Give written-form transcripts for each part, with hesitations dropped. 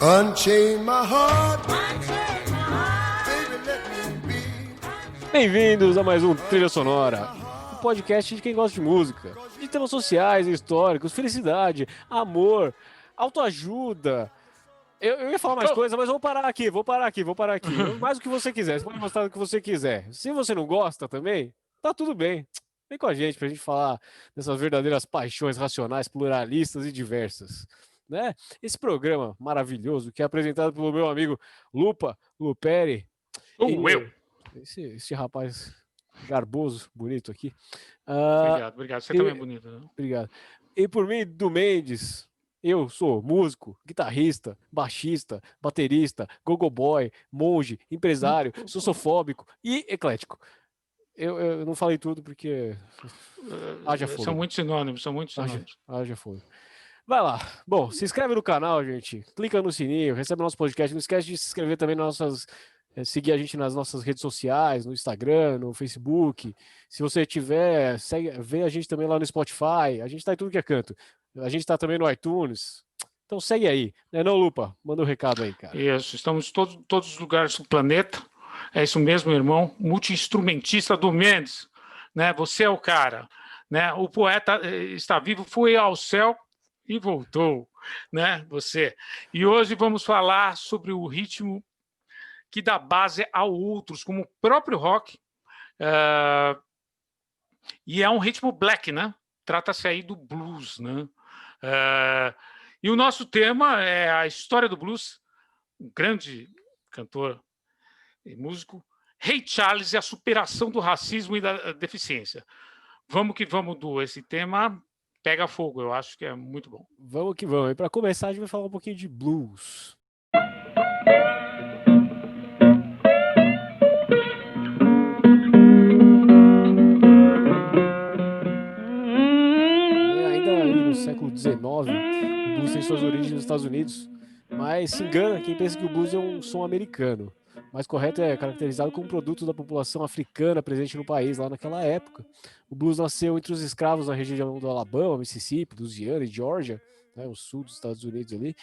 Unchain my heart, baby, let me be. Bem-vindos a mais um Trilha Sonora, um podcast de quem gosta de música, de temas sociais e históricos, felicidade, amor, autoajuda. Eu ia falar mais coisa, mas vou parar aqui. Mais o que você quiser, você pode gostar do que você quiser. Se você não gosta também, tá tudo bem. Vem com a gente pra gente falar dessas verdadeiras paixões racionais, pluralistas e diversas. Né? Esse programa maravilhoso que é apresentado pelo meu amigo Lupa Luperi. Eu. Esse rapaz garboso, bonito aqui. Obrigado. Você também é bonito, né? Obrigado. E por mim, do Mendes, eu sou músico, guitarrista, baixista, baterista, gogoboy, monge, empresário, sociofóbico e eclético. Eu não falei tudo porque haja fogo. São muitos sinônimos. Haja fogo. Vai lá. Bom, se inscreve no canal, gente. Clica no sininho, recebe nosso podcast. Não esquece de se inscrever também nas nossas... seguir a gente nas nossas redes sociais, no Instagram, no Facebook. Se você tiver, vê a gente também lá no Spotify. A gente tá em tudo que é canto. A gente tá também no iTunes. Então segue aí. Não, Lupa? Manda um recado aí, cara. Isso, estamos em todos os lugares do planeta. É isso mesmo, irmão. Multi-instrumentista do Mendes. Né? Você é o cara. Né? O poeta está vivo, foi ao céu e voltou. Né? Você. E hoje vamos falar sobre o ritmo que dá base a outros, como o próprio rock. E é um ritmo black, né? Trata-se aí do blues, né? E o nosso tema é a história do blues, um grande cantor e músico, Ray Charles e a superação do racismo e da deficiência. Vamos que vamos, Du. Esse tema pega fogo, eu acho que é muito bom. Vamos que vamos. E para começar, a gente vai falar um pouquinho de blues. Século XIX, o blues tem suas origens nos Estados Unidos, mas se engana quem pensa que o blues é um som americano. O mais correto é caracterizado como produto da população africana presente no país lá naquela época. O blues nasceu entre os escravos na região do Alabama, Mississippi, Louisiana e Georgia, né, o sul dos Estados Unidos ali,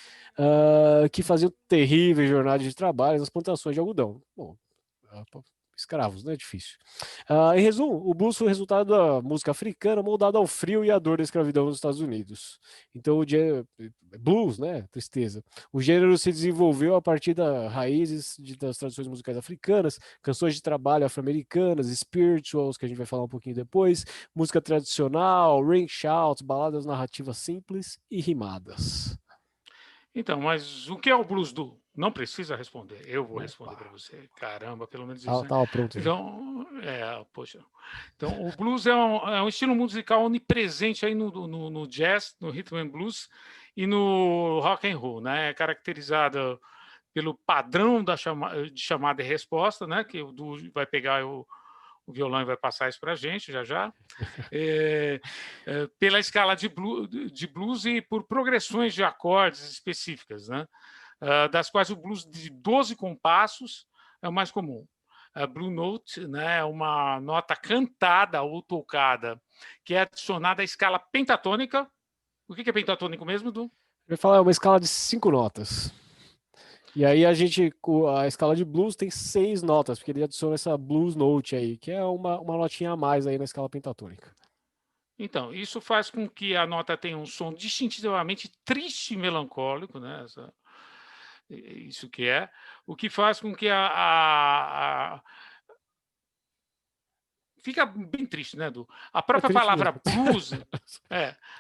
que faziam terríveis jornadas de trabalho nas plantações de algodão. Bom, escravos, né? Difícil. Em resumo, o blues foi o resultado da música africana moldada ao frio e à dor da escravidão nos Estados Unidos. Então, blues, né? Tristeza. O gênero se desenvolveu a partir das raízes das tradições musicais africanas, canções de trabalho afro-americanas, spirituals, que a gente vai falar um pouquinho depois, música tradicional, ring shouts, baladas narrativas simples e rimadas. Então, mas o que é o blues, Du? Não precisa responder, eu vou responder para você. Caramba, pelo menos isso. Tava pronto. Então, poxa. Então, o blues é um estilo musical onipresente aí no jazz, no rhythm and blues e no rock and roll, né? É caracterizada pelo padrão de chamada e resposta, né? Que o Du vai pegar o violão e vai passar isso para a gente já. Pela escala de blues e por progressões de acordes específicas, né? Das quais o blues de 12 compassos é o mais comum. A Blue Note, né, é uma nota cantada ou tocada que é adicionada à escala pentatônica. O que é pentatônico mesmo, Du? Eu ia falar, é uma escala de 5 notas. E aí a escala de blues tem 6 notas, porque ele adiciona essa blues note aí, que é uma notinha a mais aí na escala pentatônica. Então, isso faz com que a nota tenha um som distintivamente triste e melancólico, né? Isso que é, o que faz com que fica bem triste, né, Du? A própria palavra blues,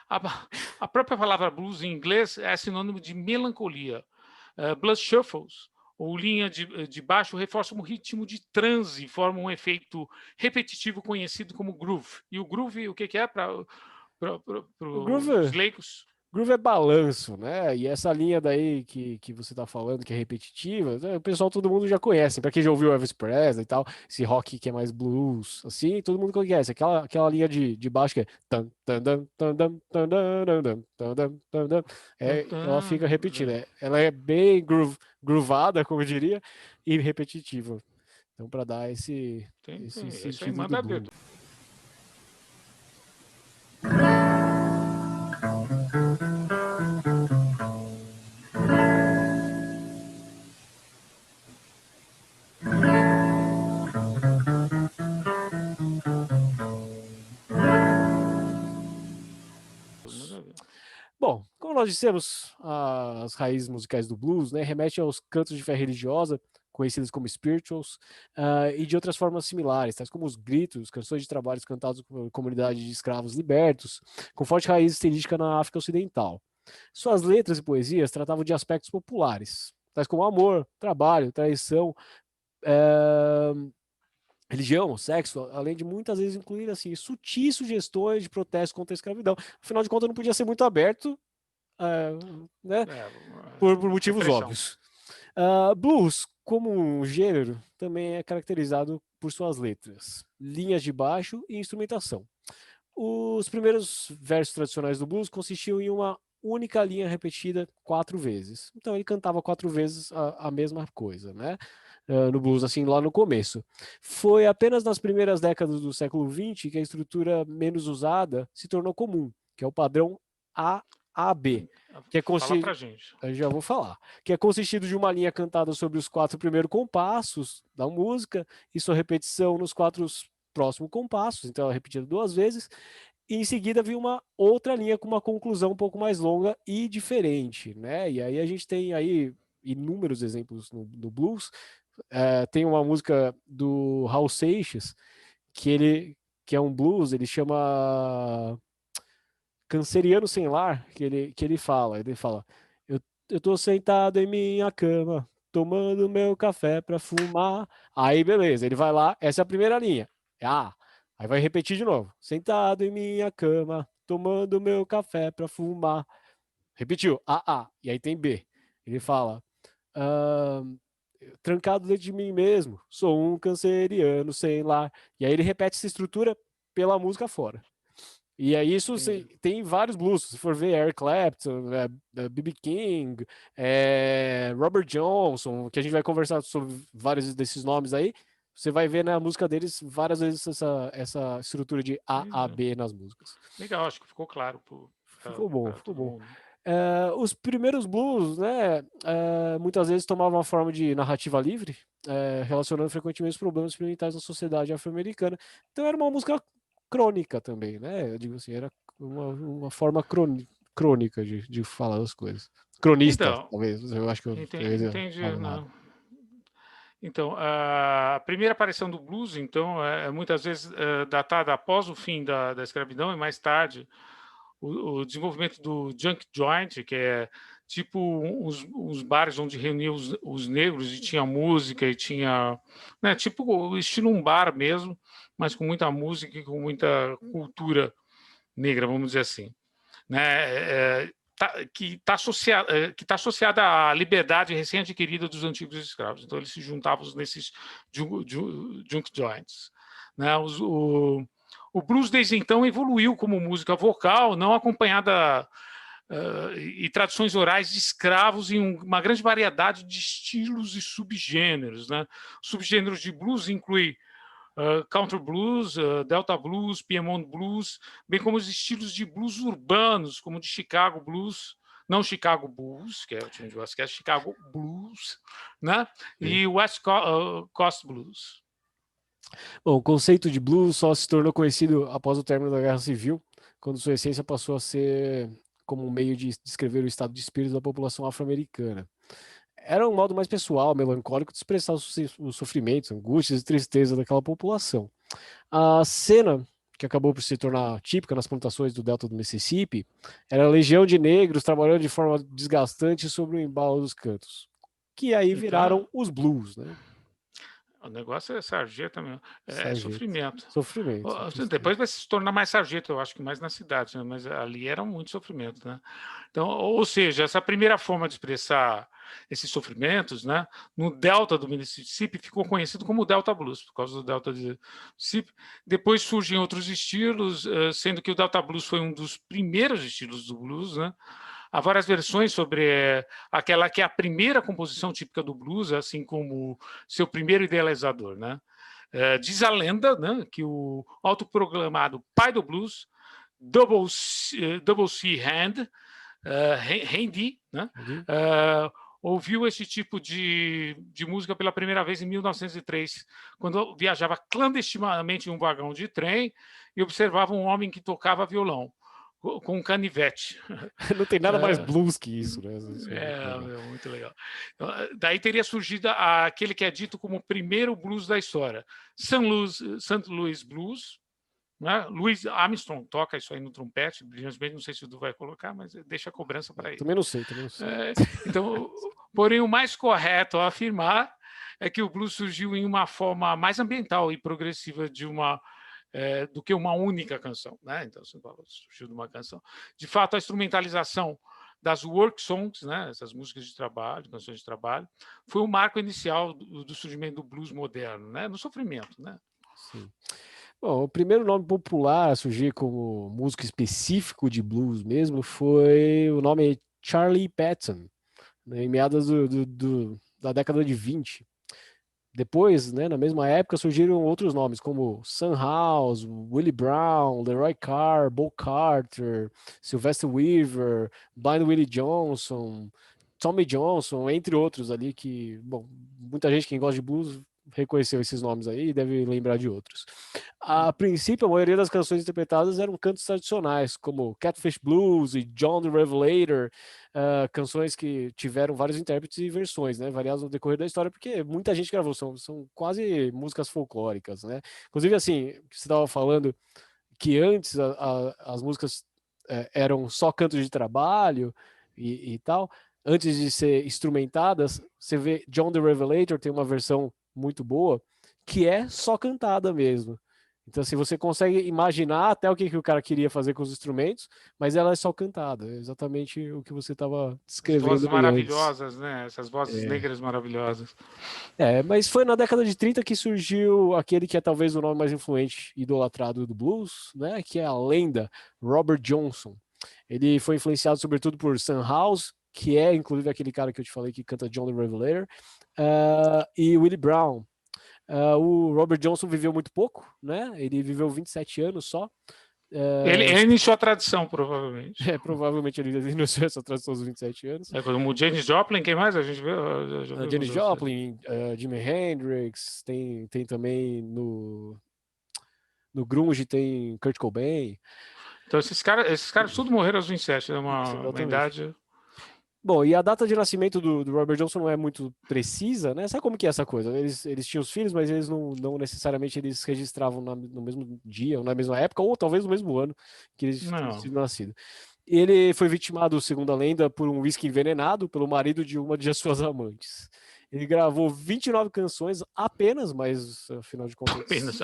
a própria palavra blues em inglês é sinônimo de melancolia. Blues shuffles, ou linha de baixo, reforçam um ritmo de transe, formam um efeito repetitivo conhecido como groove. E o groove, o que é para os leigos? Groove é balanço, né? E essa linha daí que você tá falando, que é repetitiva, o pessoal, todo mundo já conhece. Pra quem já ouviu Elvis Presley e tal, esse rock que é mais blues, assim, todo mundo conhece. Aquela linha de baixo que é... ela fica repetida. Ela é bem groovada, como eu diria, e repetitiva. Então, pra dar esse sentido do blues. nós dissemos, as raízes musicais do blues, né, remete aos cantos de fé religiosa, conhecidos como spirituals, e de outras formas similares, tais como os gritos, canções de trabalhos cantados por comunidade de escravos libertos, com forte raiz estilística na África Ocidental. Suas letras e poesias tratavam de aspectos populares, tais como amor, trabalho, traição, eh, religião, sexo, além de muitas vezes incluir assim, sutis sugestões de protesto contra a escravidão. Afinal de contas, não podia ser muito aberto, né, por motivos repressão. óbvios. Blues, como um gênero, também é caracterizado por suas letras, linhas de baixo e instrumentação. Os primeiros versos tradicionais do blues consistiam em uma única linha repetida 4 vezes. Então ele cantava 4 vezes a mesma coisa, né? No blues, assim, lá no começo. Foi apenas nas primeiras décadas do século XX que a estrutura menos usada se tornou comum, que é o padrão A-A-B, que é Fala pra gente. eu já vou falar. Que é consistido de uma linha cantada sobre os 4 primeiros compassos da música e sua repetição nos 4 próximos compassos, então ela é repetida 2 vezes, e em seguida vinha uma outra linha com uma conclusão um pouco mais longa e diferente, né? E aí a gente tem aí inúmeros exemplos no blues. Tem uma música do Raul Seixas que é um blues, ele chama Canceriano Sem Lar, ele fala, eu tô sentado em minha cama, tomando meu café pra fumar. Aí beleza, ele vai lá, essa é a primeira linha. É A. Aí vai repetir de novo. Sentado em minha cama, tomando meu café pra fumar. Repetiu, A. E aí tem B. Ele fala, ah, trancado dentro de mim mesmo, sou um canceriano sem lar. E aí ele repete essa estrutura pela música fora. E aí isso tem vários blues, se for ver Eric Clapton, B.B. King, Robert Johnson, que a gente vai conversar sobre vários desses nomes aí, você vai ver na música deles várias vezes essa estrutura de A, B nas músicas. Legal, acho que ficou claro. Ficou bom. Os primeiros blues, né, muitas vezes tomavam a forma de narrativa livre, relacionando frequentemente os problemas experimentais da sociedade afro-americana. Então era uma música crônica também, né? Eu digo assim, era uma forma crônica de falar as coisas. Cronista, Então, talvez. Eu acho que eu entendi. Então, a primeira aparição do blues, então, é muitas vezes datada após o fim da escravidão e mais tarde o desenvolvimento do junk joint, que é tipo os bares onde reuniam os negros e tinha música e tinha, né, tipo o estilo um bar mesmo, mas com muita música e com muita cultura negra, vamos dizer assim, né? Que está associada à liberdade recém-adquirida dos antigos escravos. Então, eles se juntavam nesses junk joints. Né? O blues, desde então, evoluiu como música vocal, não acompanhada e tradições orais de escravos em uma grande variedade de estilos e subgêneros. Né? Subgêneros de blues incluem country blues, delta blues, Piedmont blues, bem como os estilos de blues urbanos, como de Chicago blues, não Chicago Bulls, que é o time de basquete, Chicago Blues, né? E West Coast Blues. Bom, o conceito de blues só se tornou conhecido após o término da Guerra Civil, quando sua essência passou a ser como um meio de descrever o estado de espírito da população afro-americana. Era um modo mais pessoal, melancólico, de expressar os sofrimentos, angústias e tristeza daquela população. A cena, que acabou por se tornar típica nas plantações do delta do Mississippi, era a legião de negros trabalhando de forma desgastante sobre o embalo dos cantos, que aí viraram os blues, né? O negócio é sarjeta mesmo, é sofrimento. Sofrimento. Depois vai se tornar mais sarjeta, eu acho que mais na cidade, né? Mas ali era muito sofrimento, né? Então, ou seja, essa primeira forma de expressar esses sofrimentos, né? No delta do Mississippi ficou conhecido como Delta Blues, por causa do delta do Mississippi. Depois surgem outros estilos, sendo que o Delta Blues foi um dos primeiros estilos do blues, né? Há várias versões sobre aquela que é a primeira composição típica do blues, assim como seu primeiro idealizador, né? Diz a lenda, né, que o autoproclamado pai do blues, Double C Hand, Handy, né, ouviu esse tipo de música pela primeira vez em 1903, quando viajava clandestinamente em um vagão de trem e observava um homem que tocava violão. com um canivete. Não tem nada mais blues que isso, né? Muito legal. Então, daí teria surgido aquele que é dito como o primeiro blues da história, St. Louis Blues, né? Louis Armstrong toca isso aí no trompete, brilhantemente, não sei se o Du vai colocar, mas deixa a cobrança para ele. Também não sei. Então, porém, o mais correto a afirmar é que o blues surgiu em uma forma mais ambiental e progressiva do que uma única canção, né? Então, surgiu de uma canção. De fato, a instrumentalização das work songs, né? Essas músicas de trabalho, canções de trabalho, foi o marco inicial do surgimento do blues moderno, né? No sofrimento, né? Sim. Bom, o primeiro nome popular a surgir como músico específico de blues mesmo foi o nome Charlie Patton, né, em meados da década de 20. Depois, né, na mesma época, surgiram outros nomes, como Sun House, Willie Brown, Leroy Carr, Bo Carter, Sylvester Weaver, Blind Willie Johnson, Tommy Johnson, entre outros ali que, bom, muita gente quem gosta de blues reconheceu esses nomes aí e deve lembrar de outros. A princípio, a maioria das canções interpretadas eram cantos tradicionais, como Catfish Blues e John the Revelator, canções que tiveram vários intérpretes e versões, né, variadas no decorrer da história, porque muita gente gravou, são quase músicas folclóricas, né? Inclusive, assim, você estava falando que antes as músicas eram só cantos de trabalho e tal, antes de ser instrumentadas, você vê John the Revelator tem uma versão muito boa, que é só cantada mesmo. Então, assim, você consegue imaginar até o que o cara queria fazer com os instrumentos, mas ela é só cantada. É exatamente o que você estava descrevendo. As vozes maravilhosas, né? Essas vozes negras maravilhosas. Mas foi na década de 30 que surgiu aquele que é talvez o nome mais influente e idolatrado do blues, né? Que é a lenda Robert Johnson. Ele foi influenciado sobretudo por Sun House, que é inclusive aquele cara que eu te falei que canta John the Revelator, e Willie Brown. O Robert Johnson viveu muito pouco, né? Ele viveu 27 anos só. Ele iniciou a tradição, provavelmente. Provavelmente ele iniciou essa tradição aos 27 anos. Como Janis Joplin, quem mais a gente vê? Janis Joplin, Jimi Hendrix, tem também no grunge, tem Kurt Cobain. Então esses caras tudo morreram aos 27, é uma idade... Bom, e a data de nascimento do Robert Johnson não é muito precisa, né? Sabe como que é essa coisa? Eles tinham os filhos, mas eles não necessariamente eles registravam no mesmo dia, ou na mesma época, ou talvez no mesmo ano que eles tinham sido nascidos. Ele foi vitimado, segundo a lenda, por um uísque envenenado pelo marido de uma de suas amantes. Ele gravou 29 canções apenas, mas afinal de contas... Apenas,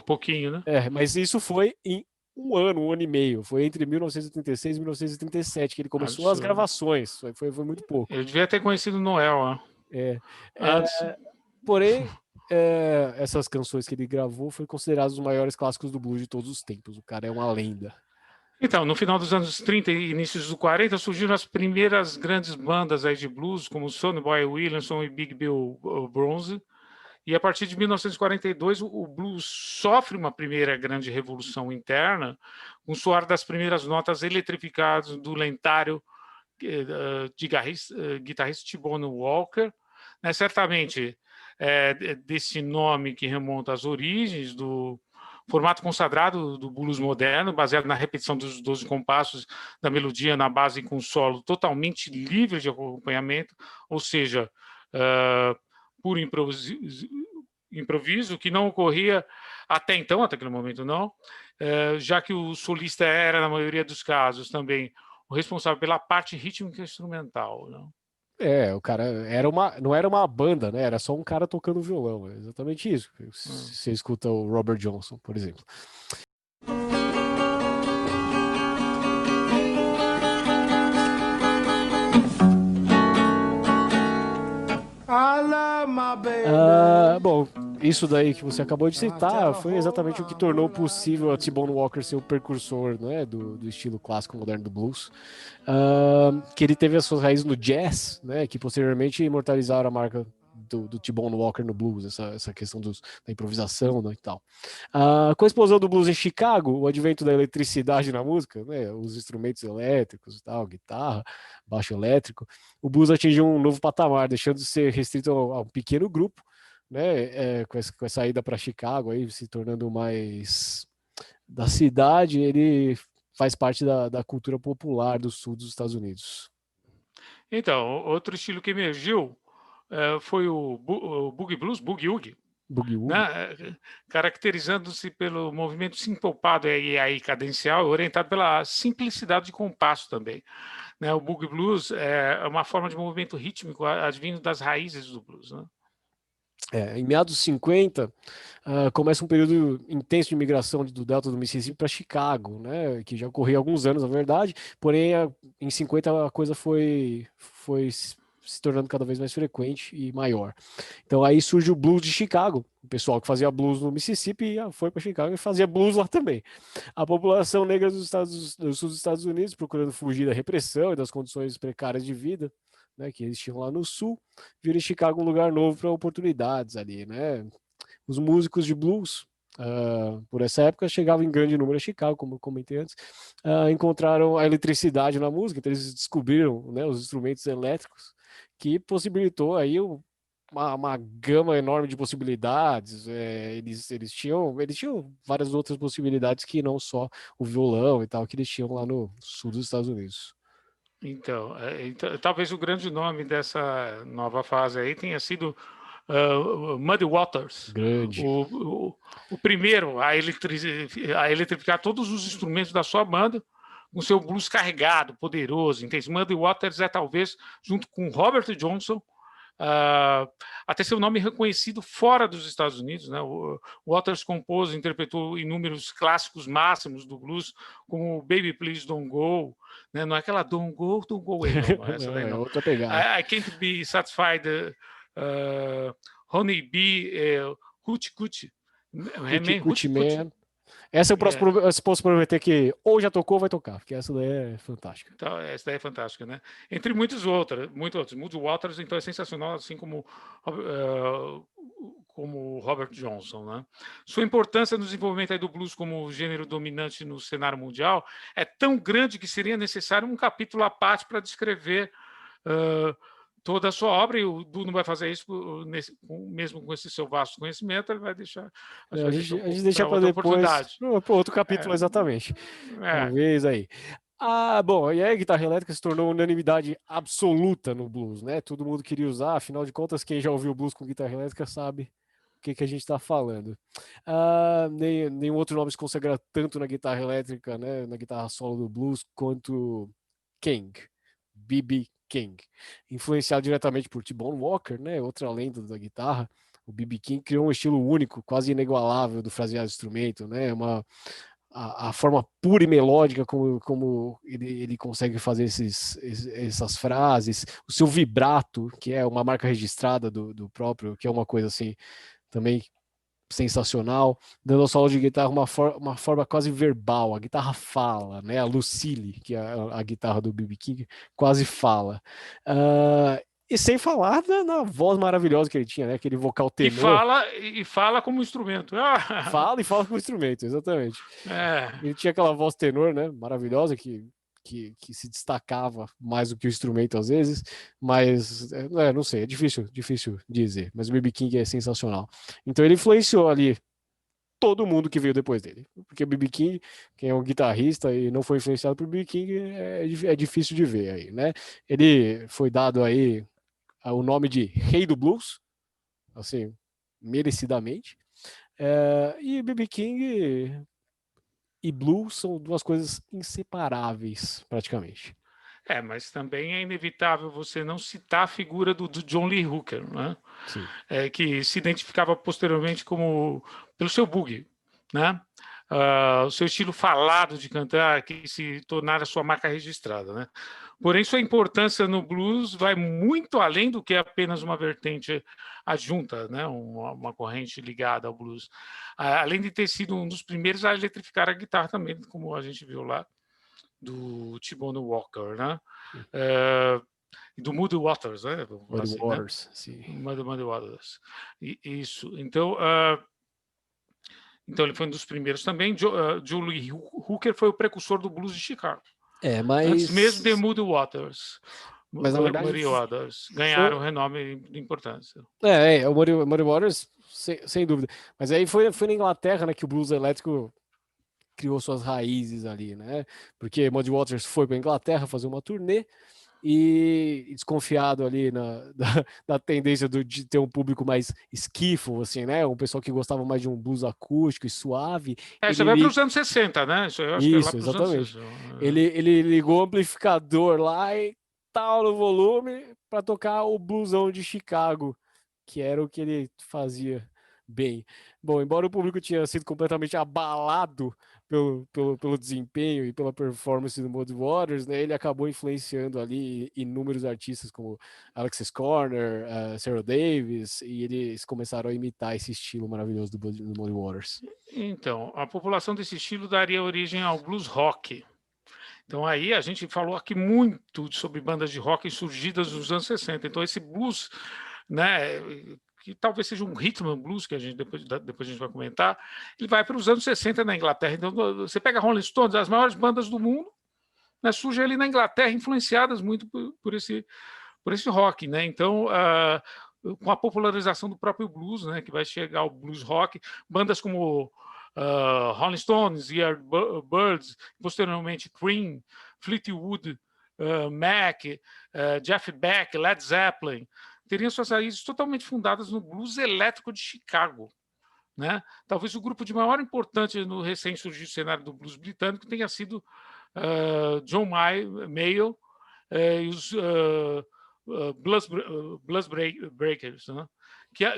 pouquinho, né? Mas isso foi em um ano e meio. Foi entre 1936 e 1937 que ele começou as gravações. Foi muito pouco. Eu devia ter conhecido Noel, antes. Porém, essas canções que ele gravou foram consideradas os maiores clássicos do blues de todos os tempos. O cara é uma lenda. Então, no final dos anos 30 e inícios dos 40, surgiram as primeiras grandes bandas aí de blues, como Sonny Boy Williamson e Big Bill Bronze. E a partir de 1942, o blues sofre uma primeira grande revolução interna, com o soar das primeiras notas eletrificadas do lendário guitarrista T-Bone Walker. Né? Certamente, desse nome que remonta às origens do formato consagrado do blues moderno, baseado na repetição dos 12 compassos da melodia na base com solo totalmente livre de acompanhamento, ou seja, por improviso, que não ocorria até então, até aquele momento não, já que o solista era, na maioria dos casos, também o responsável pela parte rítmica e instrumental. Não? O cara não era uma banda, né? Era só um cara tocando violão. É exatamente isso. Você escuta o Robert Johnson, por exemplo. Bom, isso daí que você acabou de citar foi exatamente o que tornou possível a T-Bone Walker ser o precursor, né, do estilo clássico moderno do blues, que ele teve as suas raízes no jazz, né, que posteriormente imortalizaram a marca do T-Bone Walker no blues, essa questão da improvisação, né, e tal. Com a explosão do blues em Chicago, o advento da eletricidade na música, né, os instrumentos elétricos e tal, guitarra, baixo elétrico, o blues atingiu um novo patamar, deixando de ser restrito a um pequeno grupo, né, com essa ida para Chicago, aí, se tornando mais da cidade, ele faz parte da cultura popular do sul dos Estados Unidos. Então, outro estilo que emergiu foi o Boogie Blues, Boogie Woogie, Boogie Woogie. né? Caracterizando-se pelo movimento sincopado e aí cadencial, orientado pela simplicidade de compasso também. Né? O Boogie Blues é uma forma de movimento rítmico advindo das raízes do blues, né? Em meados dos 50, começa um período intenso de migração do delta do Mississippi para Chicago, né, que já ocorria há alguns anos, na verdade, porém em 50 a coisa foi se tornando cada vez mais frequente e maior. Então aí surge o blues de Chicago, o pessoal que fazia blues no Mississippi foi para Chicago e fazia blues lá também. A população negra do sul dos Estados Unidos, procurando fugir da repressão e das condições precárias de vida, né, que eles tinham lá no sul, viram Chicago um lugar novo para oportunidades ali, né? Os músicos de blues, por essa época, chegavam em grande número a Chicago, como eu comentei antes, encontraram a eletricidade na música, então eles descobriram, né, os instrumentos elétricos, que possibilitou aí uma gama enorme de possibilidades. Eles tinham várias outras possibilidades que não só o violão e tal, que eles tinham lá no sul dos Estados Unidos. Então, talvez o grande nome dessa nova fase aí tenha sido Muddy Waters, Grande. o primeiro a eletrificar todos os instrumentos da sua banda com seu blues carregado, poderoso, intenso. Muddy Waters é talvez, junto com Robert Johnson, até seu nome reconhecido fora dos Estados Unidos, né? O Waters compôs e interpretou inúmeros clássicos máximos do blues, como Baby Please Don't Go, né? Não é aquela Don't Go Away, não, essa daí não. É outra pegada. I Can't Be Satisfied, Honey Bee, Hoochie Coochie, Hoochie Man. Essa eu posso prometer que ou já tocou ou vai tocar, porque essa daí é fantástica. Então, essa daí é fantástica, né? Entre muitos outros. Muddy Waters, então, é sensacional, assim como Robert Johnson, né? Sua importância no desenvolvimento aí do blues como gênero dominante no cenário mundial é tão grande que seria necessário um capítulo à parte para descrever toda a sua obra, e o Du não vai fazer isso mesmo com esse seu vasto conhecimento, ele vai deixar. A gente deixa para depois, para outro capítulo, exatamente. Talvez aí. Bom, e aí a guitarra elétrica se tornou unanimidade absoluta no blues, né? Todo mundo queria usar, afinal de contas, quem já ouviu blues com guitarra elétrica sabe o que a gente está falando. Nenhum outro nome se consagra tanto na guitarra elétrica, né? Na guitarra solo do blues, quanto King, B.B. King, influenciado diretamente por T-Bone Walker, né, outra lenda da guitarra. O B.B. King criou um estilo único, quase inigualável do fraseado instrumento, né, a forma pura e melódica como ele consegue fazer essas frases, o seu vibrato, que é uma marca registrada do próprio, que é uma coisa assim também sensacional, dando ao solo de guitarra uma forma quase verbal. A guitarra fala, né? A Lucille, que é a guitarra do B.B. King, quase fala. E sem falar na voz maravilhosa que ele tinha, né? Aquele vocal tenor. E fala como instrumento. Fala como instrumento, exatamente. Ele tinha aquela voz tenor, né? Maravilhosa, que se destacava mais do que o instrumento às vezes, mas não sei, é difícil dizer, mas o B.B. King é sensacional. Então ele influenciou ali todo mundo que veio depois dele, porque o B.B. King, quem é um guitarrista e não foi influenciado por B.B. King, é difícil de ver aí, né? Ele foi dado aí o nome de Rei do Blues, assim, merecidamente, e B.B. King e blues são duas coisas inseparáveis, praticamente. Mas também é inevitável você não citar a figura do John Lee Hooker, né? Sim. Que se identificava posteriormente pelo seu boogie, né? O seu estilo falado de cantar, que se tornara sua marca registrada, né? Porém, sua importância no blues vai muito além do que apenas uma vertente adjunta, né? Uma corrente ligada ao blues. Além de ter sido um dos primeiros a eletrificar a guitarra também, como a gente viu lá, do T-Bone Walker, né? Do Muddy Waters, né? Muddy Waters, né? Sim. Muddy Waters. Isso. Então, ele foi um dos primeiros também. John Lee Hooker foi o precursor do blues de Chicago. Mas... Antes mesmo de Muddy Waters. Mas, na verdade, Muddy Waters ganharam renome de importância. O Muddy Waters, sem dúvida. Mas aí foi na Inglaterra, né, que o blues elétrico criou suas raízes ali, né? Porque Muddy Waters foi para Inglaterra fazer uma turnê e desconfiado ali da tendência de ter um público mais skiffle, assim, né? Um pessoal que gostava mais de um blues acústico e suave. Isso vai para os anos 60, né? Isso eu acho que é lá Isso, para os anos exatamente. 60. Ele ligou o amplificador lá e tal no volume para tocar o bluesão de Chicago, que era o que ele fazia bem. Bom, embora o público tinha sido completamente abalado pelo desempenho e pela performance do Muddy Waters, né, ele acabou influenciando ali inúmeros artistas como Alexis Corner, Sarah Davis, e eles começaram a imitar esse estilo maravilhoso do Muddy Waters. Então, a população desse estilo daria origem ao blues rock. Então, aí a gente falou aqui muito sobre bandas de rock surgidas nos anos 60. Então, esse blues, né, que talvez seja um rhythm and blues, que a gente depois a gente vai comentar, ele vai para os anos 60 na Inglaterra. Então, você pega Rolling Stones, as maiores bandas do mundo, né, surgem ali na Inglaterra, influenciadas muito por esse rock, né? Então, com a popularização do próprio blues, né, que vai chegar o blues rock, bandas como Rolling Stones, Yardbirds, posteriormente Cream, Fleetwood Mac, Jeff Beck, Led Zeppelin, teriam suas raízes totalmente fundadas no blues elétrico de Chicago. Né? Talvez o grupo de maior importância no recém-surgido cenário do blues britânico tenha sido John Mayall e os Blues Breakers, né?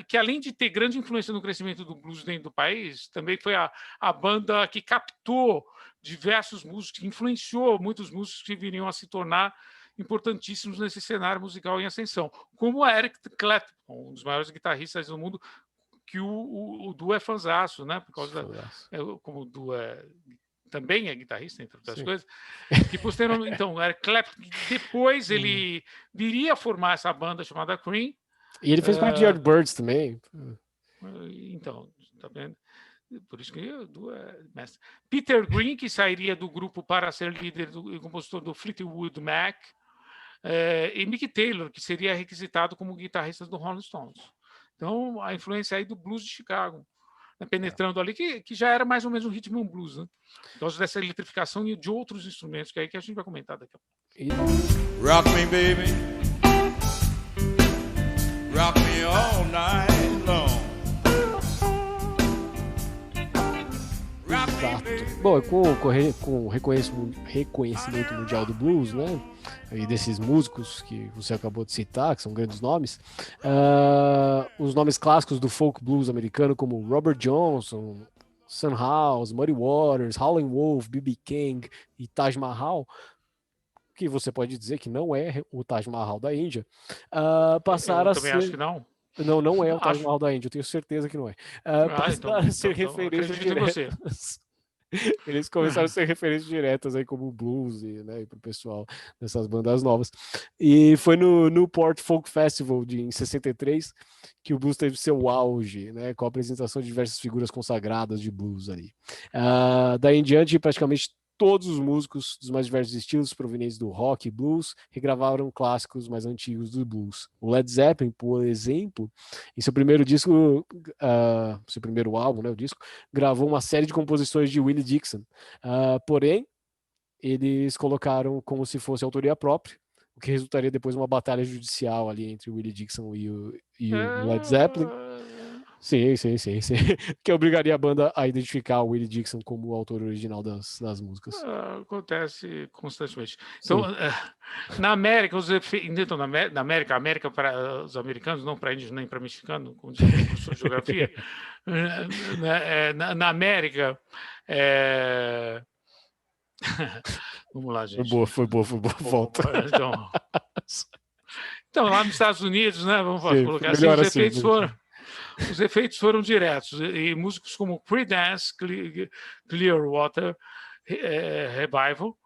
que além de ter grande influência no crescimento do blues dentro do país, também foi a banda que captou diversos músicos, que influenciou muitos músicos que viriam a se tornar importantíssimos nesse cenário musical em ascensão, como Eric Clapton, um dos maiores guitarristas do mundo, que o Du é fanzaço, né? Por causa como o Du também é guitarrista, entre outras coisas, que posteriormente, então, Eric Clapton, depois ele viria a formar essa banda chamada Cream. E ele fez parte de Yardbirds também. Então, tá vendo? Por isso que o Du é mestre. Peter Green, que sairia do grupo para ser líder e compositor do Fleetwood Mac, e Mick Taylor, que seria requisitado como guitarrista do Rolling Stones. Então, a influência aí do blues de Chicago, né, penetrando ali, que já era mais ou menos um ritmo blues, né? Por causa dessa eletrificação e de outros instrumentos que a gente vai comentar daqui a pouco. Rock me, baby. Rock me all night long. Exato. Bom, com o reconhecimento mundial do blues, né? E desses músicos que você acabou de citar, que são grandes nomes, os nomes clássicos do folk blues americano, como Robert Johnson, Son House, Muddy Waters, Howlin' Wolf, B.B. King e Taj Mahal, que você pode dizer que não é o Taj Mahal da Índia, passaram a ser... acho que não. Não é o Taj Mahal da Índia, eu tenho certeza que não é. Passaram a ser referências diretas. Eles começaram a ser referências diretas aí como blues e para o pessoal dessas bandas novas. E foi no Newport Folk Festival em 63 que o blues teve seu auge, né, com a apresentação de diversas figuras consagradas de blues ali. Daí em diante, praticamente todos os músicos dos mais diversos estilos provenientes do rock e blues regravaram clássicos mais antigos do blues. O Led Zeppelin, por exemplo, em seu primeiro disco, seu primeiro álbum, né, o disco, gravou uma série de composições de Willie Dixon. Porém, eles colocaram como se fosse autoria própria, o que resultaria depois uma batalha judicial ali entre o Willie Dixon e o Led Zeppelin. Sim. Que obrigaria a banda a identificar o Willie Dixon como o autor original das músicas. Acontece constantemente. Então, na América, na América para os americanos, não para índios nem para mexicanos, como diz o professor de geografia, na América, vamos lá, gente. Foi boa. Volta. Então, lá nos Estados Unidos, né? Vamos colocar assim, os efeitos foram diretos, e músicos como Creedence Clearwater Revival,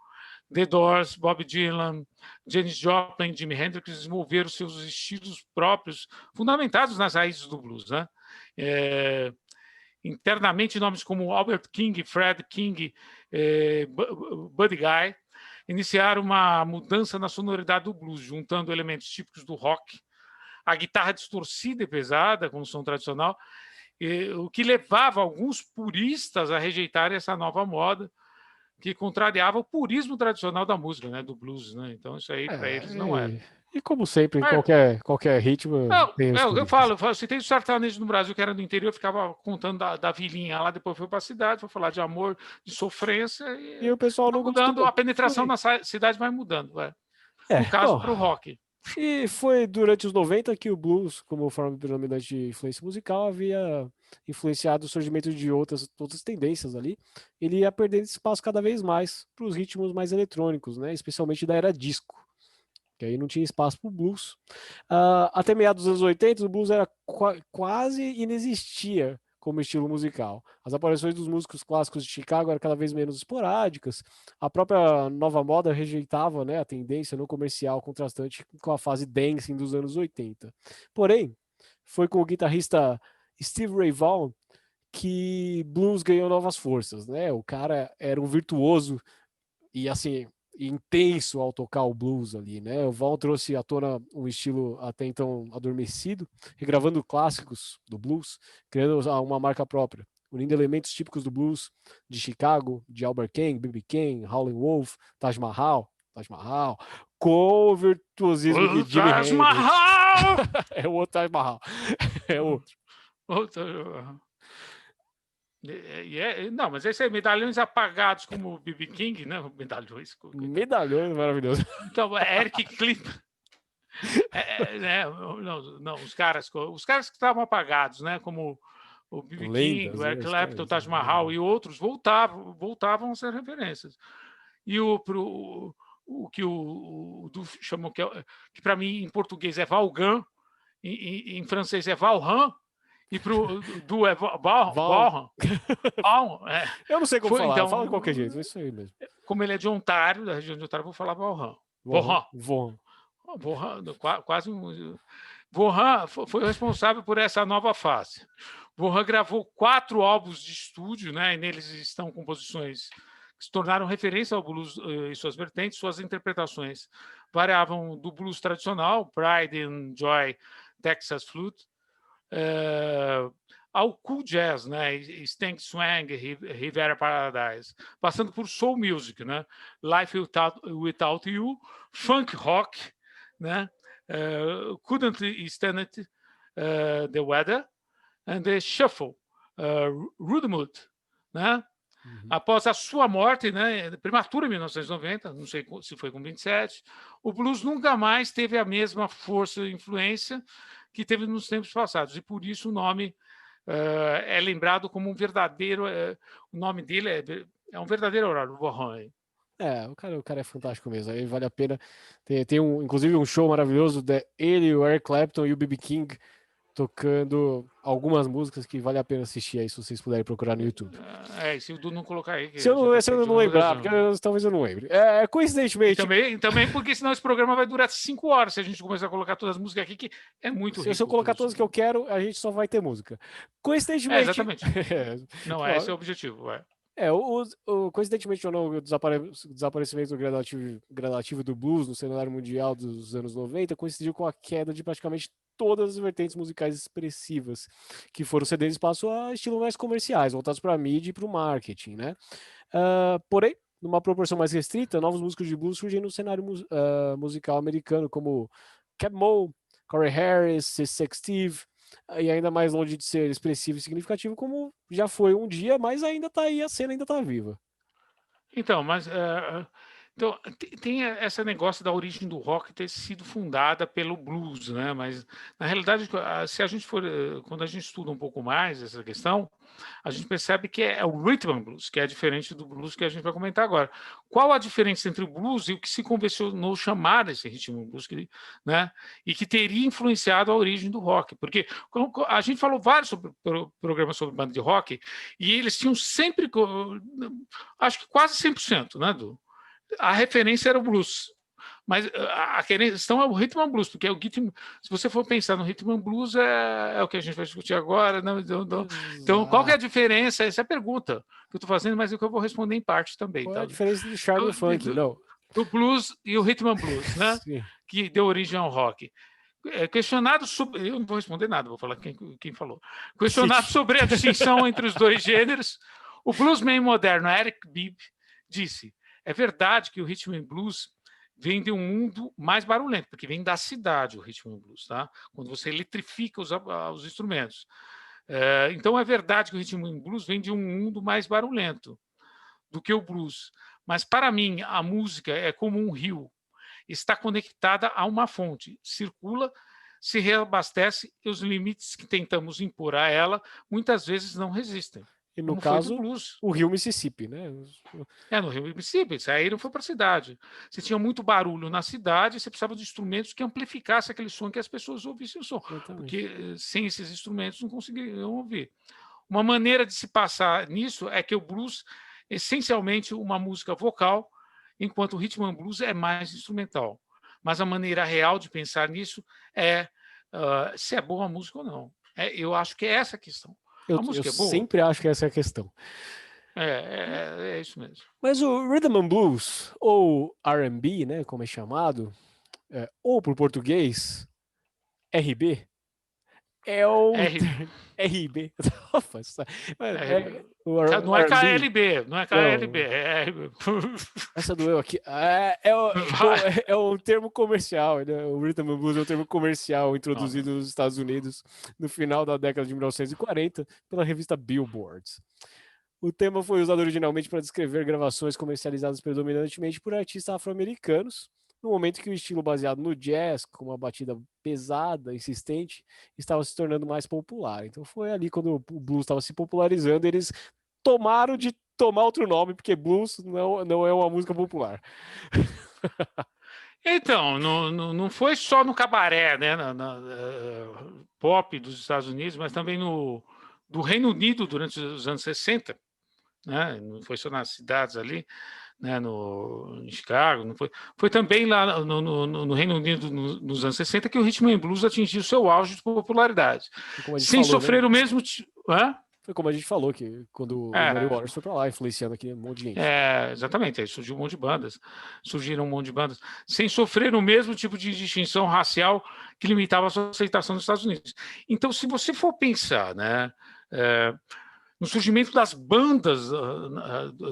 The Doors, Bob Dylan, Janis Joplin, Jimi Hendrix desenvolveram seus estilos próprios, fundamentados nas raízes do blues, né? Internamente, nomes como Albert King, Fred King, Buddy Guy iniciaram uma mudança na sonoridade do blues, juntando elementos típicos do rock, a guitarra distorcida e pesada, como som tradicional, o que levava alguns puristas a rejeitarem essa nova moda, que contrariava o purismo tradicional da música, né, do blues, né? Então isso aí para eles não era. E como sempre, em Mas, qualquer ritmo tem os eu puristas. falo, se tem sertanejo no Brasil que era do interior, eu ficava contando da vilinha lá, depois foi para a cidade, foi falar de amor, de sofrência, E o pessoal não mudando, gostou. a penetração na cidade vai mudando, vai. É, No caso, bom, para o rock. e foi durante os 90 que o blues, como forma predominante de influência musical, havia influenciado o surgimento de outras tendências ali. Ele ia perdendo espaço cada vez mais para os ritmos mais eletrônicos, né? Especialmente da era disco, que aí não tinha espaço para o blues. Até meados dos anos 80, o blues era quase inexistia como estilo musical. As aparições dos músicos clássicos de Chicago eram cada vez menos esporádicas. A própria nova moda rejeitava, né, a tendência no comercial contrastante com a fase dancing dos anos 80. Porém, foi com o guitarrista Steve Ray Vaughan que blues ganhou novas forças, né? O cara era um virtuoso e assim intenso ao tocar o blues ali, né? O Val trouxe à tona um estilo até então adormecido, regravando clássicos do blues, criando uma marca própria, unindo elementos típicos do blues de Chicago, de Albert King, B.B. King, Howlin' Wolf, Taj Mahal, com o virtuosismo de Jimi Taj Hendrix. Mahal! É o outro Taj Mahal. É outro. Não, mas esse é medalhões apagados como o B.B. King, né? Medalhões, maravilhoso. Então, Eric Clapton. Né? Não, os caras que estavam apagados, né? Como o B.B. King, o Eric Clapton, o Taj Mahal e outros voltavam a ser referências. E o que o Du chamou, que para mim em português é Valgan, em francês é Valran, e para o Du é Valran. Eu não sei como falar, então, fala de qualquer jeito, é isso aí mesmo. Como ele é de Ontário, da região de Ontário, vou falar Valran. Quase Vaughan foi responsável por essa nova fase. Vaughan gravou 4 álbuns de estúdio, né? E neles estão composições que se tornaram referência ao blues e suas vertentes. Suas interpretações variavam do blues tradicional, Pride and Joy, Texas Flute, ao cool jazz, né? Stank Swing, Rivera Paradise, passando por soul music, né? Life Without You, funk rock, né? Couldn't Stand It, The Weather, and The Shuffle, Rudimut, né? Após a sua morte, né, prematura em 1990, não sei se foi com 27, o blues nunca mais teve a mesma força e influência que teve nos tempos passados, e por isso o nome é lembrado como um verdadeiro... o nome dele é um verdadeiro horário, Vaughan. O cara é fantástico mesmo. Aí vale a pena. Tem inclusive um show maravilhoso ele, o Eric Clapton e o B.B. King tocando algumas músicas que vale a pena assistir aí, se vocês puderem procurar no YouTube. Se o Du não colocar aí... Se eu não lembrar, porque talvez eu não lembre. Coincidentemente... E também porque senão esse programa vai durar 5 horas se a gente começar a colocar todas as músicas aqui, que é muito rico. Se eu colocar todas que eu quero, a gente só vai ter música. Coincidentemente... exatamente. Não, esse é o objetivo, coincidentemente ou não, o desaparecimento gradativo do blues no cenário mundial dos anos 90 coincidiu com a queda de praticamente todas as vertentes musicais expressivas, que foram cedendo espaço a estilos mais comerciais, voltados para a mídia e para o marketing, né? Porém, numa proporção mais restrita, novos músicos de blues surgem no cenário musical americano, como Cap Moe, Corey Harris, Sex Steve, e ainda mais longe de ser expressivo e significativo, como já foi um dia, mas ainda está aí, a cena ainda está viva. Então, então, tem esse negócio da origem do rock ter sido fundada pelo blues, né? Mas, na realidade, se a gente quando a gente estuda um pouco mais essa questão, a gente percebe que é o rhythm and blues, que é diferente do blues que a gente vai comentar agora. Qual a diferença entre o blues e o que se convencionou chamar esse ritmo blues, né? E que teria influenciado a origem do rock? Porque a gente falou vários programas sobre banda de rock e eles tinham sempre, acho que quase 100%, né, a referência era o blues, mas a questão é o rhythm and blues, porque se você for pensar no rhythm and blues, é o que a gente vai discutir agora. Né? Então, qual que é a diferença? Essa é a pergunta que eu estou fazendo, mas é que eu vou responder em parte também. Qual é a diferença do charme e funk? Não. Do blues e o rhythm and blues, né? Que deu origem ao rock. Questionado sobre... Eu não vou responder nada, vou falar quem falou. Questionado sobre a distinção entre os dois gêneros, o bluesman moderno Eric Bibb disse: é verdade que o rhythm and blues vem de um mundo mais barulhento, porque vem da cidade o rhythm and blues, tá? Quando você eletrifica os instrumentos. Então é verdade que o rhythm and blues vem de um mundo mais barulhento do que o blues. Mas para mim a música é como um rio, está conectada a uma fonte, circula, se reabastece e os limites que tentamos impor a ela muitas vezes não resistem. E no Como foi do caso, blues. o rio Mississippi, né? No rio Mississippi, saíram foi para a cidade. Você tinha muito barulho na cidade, você precisava de instrumentos que amplificassem aquele som, que as pessoas ouvissem o som. Exatamente. Porque sem esses instrumentos não conseguiriam ouvir. Uma maneira de se passar nisso é que o blues é essencialmente uma música vocal, enquanto o rhythm and blues é mais instrumental. Mas a maneira real de pensar nisso é se é boa a música ou não. Eu acho que é essa a questão. Eu é boa. sempre acho que essa é a questão. É isso mesmo. Mas o Rhythm and Blues, ou R&B, né, como é chamado, ou por português, RB, é o... RB. Não é KLB, não é KLB. Essa doeu aqui. É um termo comercial, né? O Rhythm and Blues é um termo comercial introduzido nos Estados Unidos no final da década de 1940 pela revista Billboard. O tema foi usado originalmente para descrever gravações comercializadas predominantemente por artistas afro-americanos, no momento que o estilo baseado no jazz, com uma batida pesada, insistente, estava se tornando mais popular. Então foi ali quando o blues estava se popularizando, eles tomaram de tomar outro nome, porque blues não é uma música popular. Então, não foi só no cabaré, né, pop dos Estados Unidos, mas também do Reino Unido durante os anos 60, né? Não foi só nas cidades ali, né, em Chicago, não foi também lá no Reino Unido nos anos 60 que o rhythm and blues atingiu seu auge de popularidade, sem sofrer o mesmo... Foi como a gente falou, que quando o Muddy Waters foi para lá, influenciando aqui um monte de gente. Exatamente, aí surgiu um monte de bandas, surgiram um monte de bandas, sem sofrer o mesmo tipo de distinção racial que limitava a sua aceitação nos Estados Unidos. Então, se você for pensar, né, no surgimento das bandas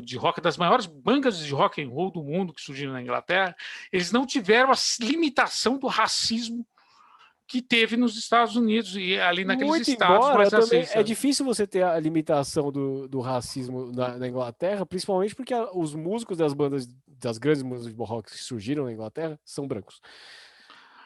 de rock, das maiores bandas de rock and roll do mundo que surgiram na Inglaterra, eles não tiveram a limitação do racismo que teve nos Estados Unidos e ali naqueles muito estados mais racistas. É difícil você ter a limitação do racismo na Inglaterra, principalmente porque os músicos das grandes bandas de rock que surgiram na Inglaterra são brancos.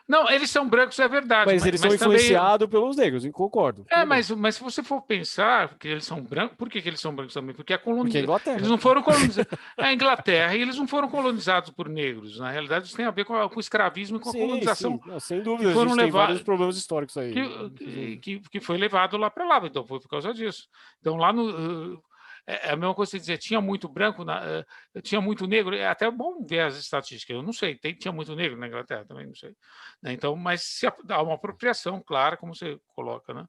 Não, eles são brancos, é verdade. Mas eles são influenciados pelos negros, eu concordo. Mas se você for pensar que eles são brancos, por que eles são brancos também? Porque a Inglaterra. Eles não foram colonizados. A Inglaterra, e eles não foram colonizados por negros. Na realidade, isso tem a ver com o escravismo e com a colonização. Sim. Não, sem dúvida, a gente tem vários problemas históricos aí. Que foi levado lá para lá, então foi por causa disso. Então, lá é a mesma coisa que dizer, tinha muito branco, tinha muito negro, é até bom ver as estatísticas, eu não sei, tinha muito negro na Inglaterra, também não sei. Então, mas há uma apropriação clara, como você coloca, né?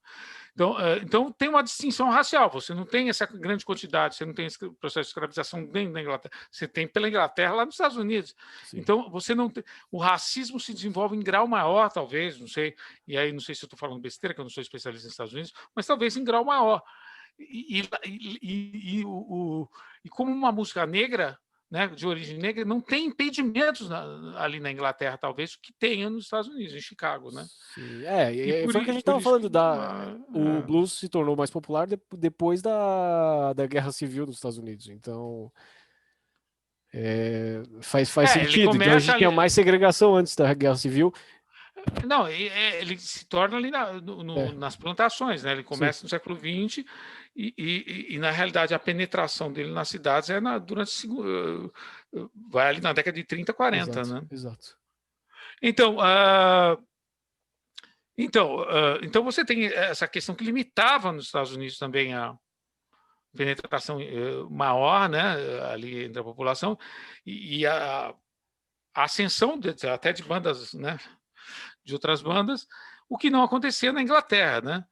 Então tem uma distinção racial, você não tem essa grande quantidade, você não tem esse processo de escravização dentro da Inglaterra, você tem pela Inglaterra lá nos Estados Unidos. Sim. Então, você não tem... O racismo se desenvolve em grau maior, talvez, não sei, e aí não sei se eu estou falando besteira, que eu não sou especialista nos Estados Unidos, mas talvez em grau maior. E como uma música negra, né, de origem negra, não tem impedimentos ali na Inglaterra, talvez, que tenha nos Estados Unidos, em Chicago, né? Sim, foi o que a gente estava falando, o blues se tornou mais popular depois da Guerra Civil dos Estados Unidos, então faz sentido, então a gente tinha mais segregação antes da Guerra Civil. Não, ele se torna ali nas plantações, né? Ele começa Sim. no século XX e, na realidade, a penetração dele nas cidades é vai ali na década de 30, 40, exato, né? Exato. Então você tem essa questão que limitava nos Estados Unidos também a penetração maior, né? Ali entre a população e a ascensão até de bandas, né? De outras bandas, o que não acontecia na Inglaterra, né?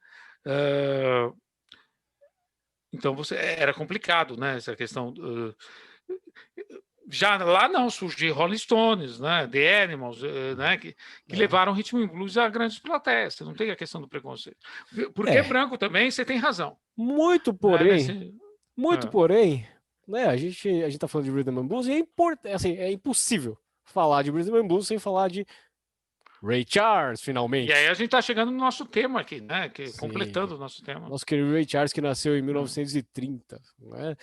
Então era complicado, né? Essa questão. Já lá não, surgiu Rolling Stones, né, The Animals, né, que levaram o rhythm and blues a grandes plateias. Você não tem a questão do preconceito. Porque é branco também, você tem razão. Muito porém, né, a gente tá falando de Rhythm and Blues e assim, é impossível falar de Rhythm and Blues sem falar de Ray Charles, finalmente. E aí a gente está chegando no nosso tema aqui, né? Sim. Completando o nosso tema. Nosso querido Ray Charles, que nasceu em 1930. Né?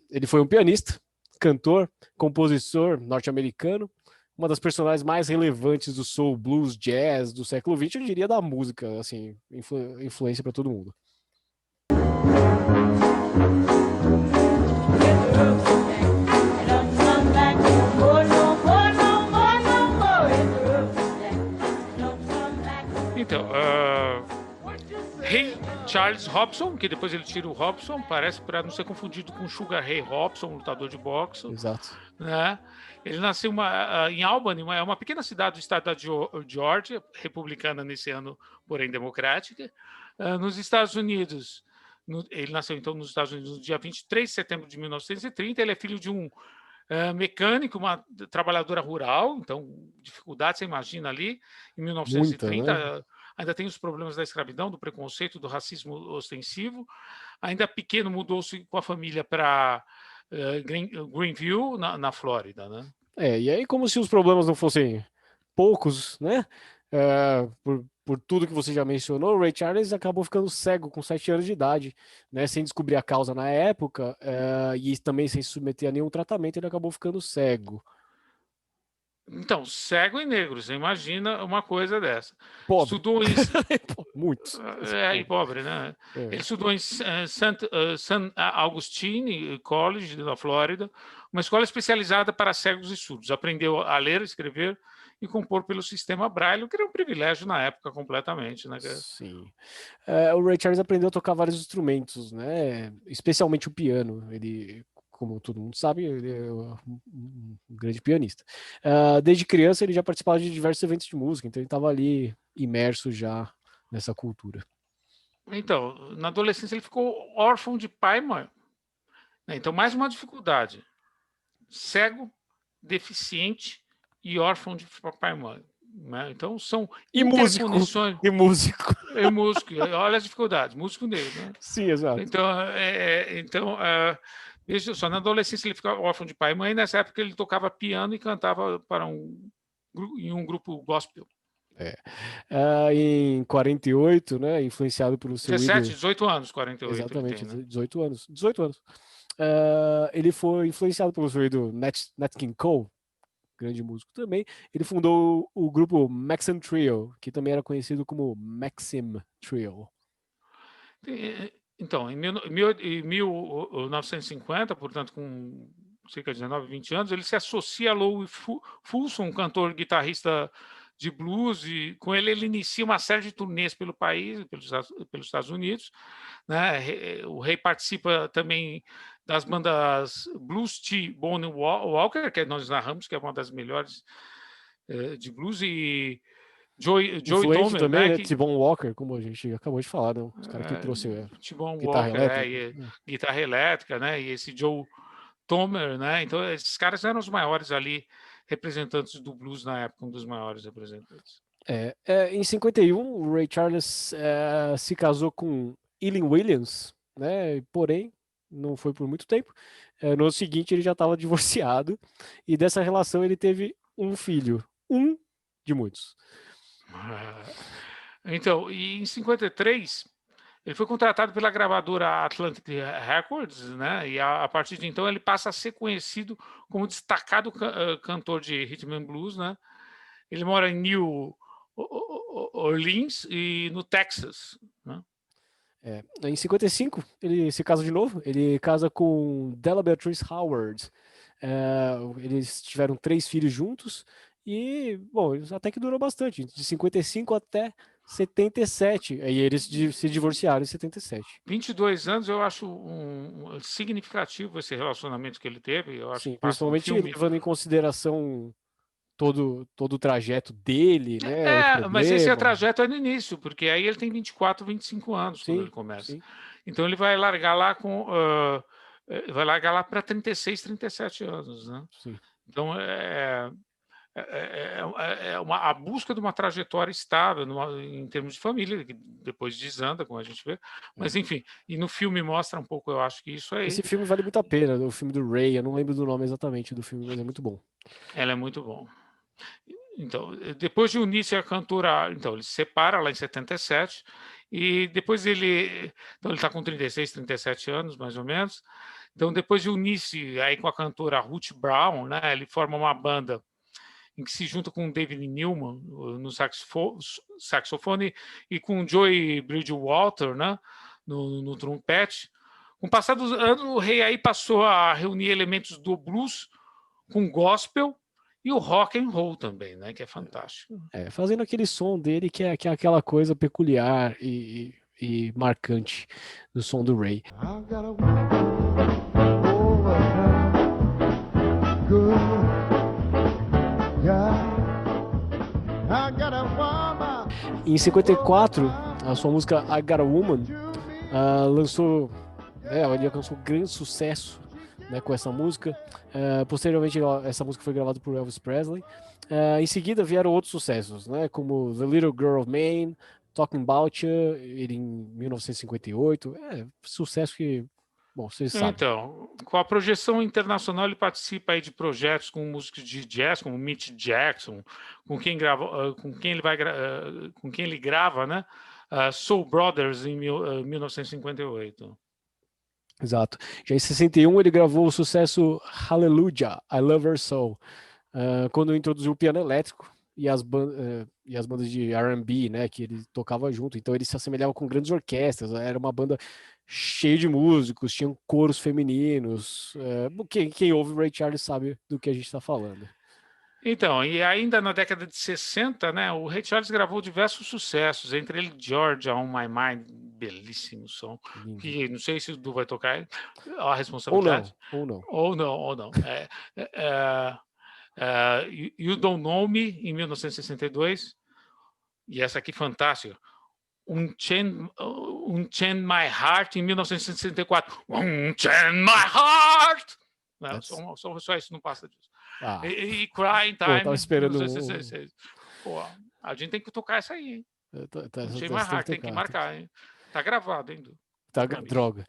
Ele foi um pianista, cantor, compositor norte-americano, uma das personagens mais relevantes do soul, blues, jazz do século XX, eu diria da música, assim, influência para todo mundo. Então, Ray Charles Robson, que depois ele tira o Robson, parece para não ser confundido com Sugar Ray Robson, lutador de boxe. Exato. Né? Ele nasceu em Albany, uma pequena cidade do estado da Geórgia, republicana nesse ano, porém democrática. Nos Estados Unidos, ele nasceu então nos Estados Unidos no dia 23 de setembro de 1930. Ele é filho de um mecânico, uma trabalhadora rural, então dificuldade, você imagina ali, em 1930, muita, né? Ainda tem os problemas da escravidão, do preconceito, do racismo ostensivo. Ainda pequeno, mudou-se com a família para Greenville, na Flórida, né? E aí como se os problemas não fossem poucos, né? Por tudo que você já mencionou, o Ray Charles acabou ficando cego com 7 anos de idade, né? Sem descobrir a causa na época e também sem se submeter a nenhum tratamento, ele acabou ficando cego. Então, cego e negro, você imagina uma coisa dessa. Pobre. Estudou em... Muitos. E pobre, né? Ele estudou em St. Augustine College, na Flórida, uma escola especializada para cegos e surdos. Aprendeu a ler, escrever e compor pelo sistema Braille, o que era um privilégio na época completamente, né? Sim. O Ray Charles aprendeu a tocar vários instrumentos, né? Especialmente o piano. Ele, como todo mundo sabe, ele é um grande pianista. Desde criança ele já participava de diversos eventos de música, então ele estava ali imerso já nessa cultura. Então, na adolescência ele ficou órfão de pai e mãe. Então, mais uma dificuldade. Cego, deficiente e órfão de papai e mãe. Né? Então, são interconexões. E músico. E músico. Olha as dificuldades. Músico negro. Né? Sim, exato. Então, veja só, na adolescência ele ficava órfão de pai e mãe. Nessa época ele tocava piano e cantava em um grupo gospel. Em 48, né, influenciado pelo seu 18 anos, 48. Exatamente, tem, né? 18 anos. Ele foi influenciado pelo seu ídolo Nat King Cole, grande músico também. Ele fundou o grupo Maxim Trio, que também era conhecido como Maxim Trio. Então, em 1950, portanto, com cerca de 19, 20 anos, ele se associa a Louie Fulson, um cantor guitarrista de blues, e com ele inicia uma série de turnês pelo país, pelos Estados Unidos. Né? O Ray participa também das bandas Blues T. Bonnie Walker, que nós narramos, que é uma das melhores de blues, e Joey Domer também, né? Que... T-Bone Walker, como a gente acabou de falar, né? Os caras que trouxe T-Bone guitarra Walker, elétrica. Guitarra elétrica, né? E esse Joe Tomer, né? Então, esses caras eram os maiores ali representantes do blues na época, um dos maiores representantes. Em 51, o Ray Charles se casou com Eileen Williams, né? Porém, não foi por muito tempo. No ano seguinte, ele já estava divorciado e dessa relação ele teve um filho, um de muitos. Então, e em 53, ele foi contratado pela gravadora Atlantic Records, né? E a partir de então ele passa a ser conhecido como destacado cantor de rhythm and blues, né? Ele mora em New Orleans e no Texas, né? Em 55, ele se casa de novo. Ele casa com Della Beatrice Howard. Eles tiveram 3 filhos juntos. E, bom, até que durou bastante. De 55 até 77. Aí eles se divorciaram em 77. 22 anos, eu acho significativo esse relacionamento que ele teve. Eu acho. Sim, principalmente levando em consideração todo o trajeto dele, né? Mas esse trajeto é no início, porque aí ele tem 24, 25 anos quando ele começa. Sim. Então ele vai largar lá com vai largar lá para 36, 37 anos, né? Sim. Então, a busca de uma trajetória estável em termos de família, que depois desanda, como a gente vê. Mas, enfim, e no filme mostra um pouco, eu acho que isso aí. Esse filme vale muito a pena, o filme do Ray, eu não lembro do nome exatamente do filme, mas é muito bom. Ela é muito bom. Então, depois de unir-se à cantora, então ele se separa lá em 77, e depois ele está com 36, 37 anos, mais ou menos. Então, depois de unir-se aí com a cantora Ruth Brown, né, ele forma uma banda em que se junta com David Newman no saxofone e com Joey Bridgewater, né, no trompete. Com o passar dos anos, o Ray aí passou a reunir elementos do blues com gospel e o rock and roll também, né, que é fantástico. Fazendo aquele som dele que é aquela coisa peculiar e marcante do som do Ray. Em 54, a sua música I Got a Woman lançou, ele alcançou grande sucesso, né, com essa música. Posteriormente, essa música foi gravada por Elvis Presley. Em seguida vieram outros sucessos, né, como The Little Girl of Maine, Talking About You, ele em 1958. Sucesso que, bom, vocês sabem. Então, com a projeção internacional, ele participa aí de projetos com músicos de jazz, como Mitch Jackson, com quem ele grava, né? Soul Brothers em 1958. Exato. Já em 61 ele gravou o sucesso Hallelujah, I Love Her So, quando introduziu o piano elétrico e as bandas de R&B, né, que ele tocava junto. Então ele se assemelhava com grandes orquestras, era uma banda cheia de músicos, tinham coros femininos. Quem ouve Ray Charles sabe do que a gente está falando. Então, e ainda na década de 60, né, o Ray Charles gravou diversos sucessos, entre eles Georgia on My Mind, belíssimo som, que não sei se o Du vai tocar, a responsabilidade. Ou não. You Don't Know Me, em 1962, e essa aqui fantástica, Unchain My Heart, em 1964. Unchain My Heart! Não, só isso, não passa disso. E Crying Time. Pô, tava esperando. Pô, a gente tem que tocar essa aí, hein? Unchain My Heart, tem que marcar, hein? Tá gravado, hein, Du? Droga.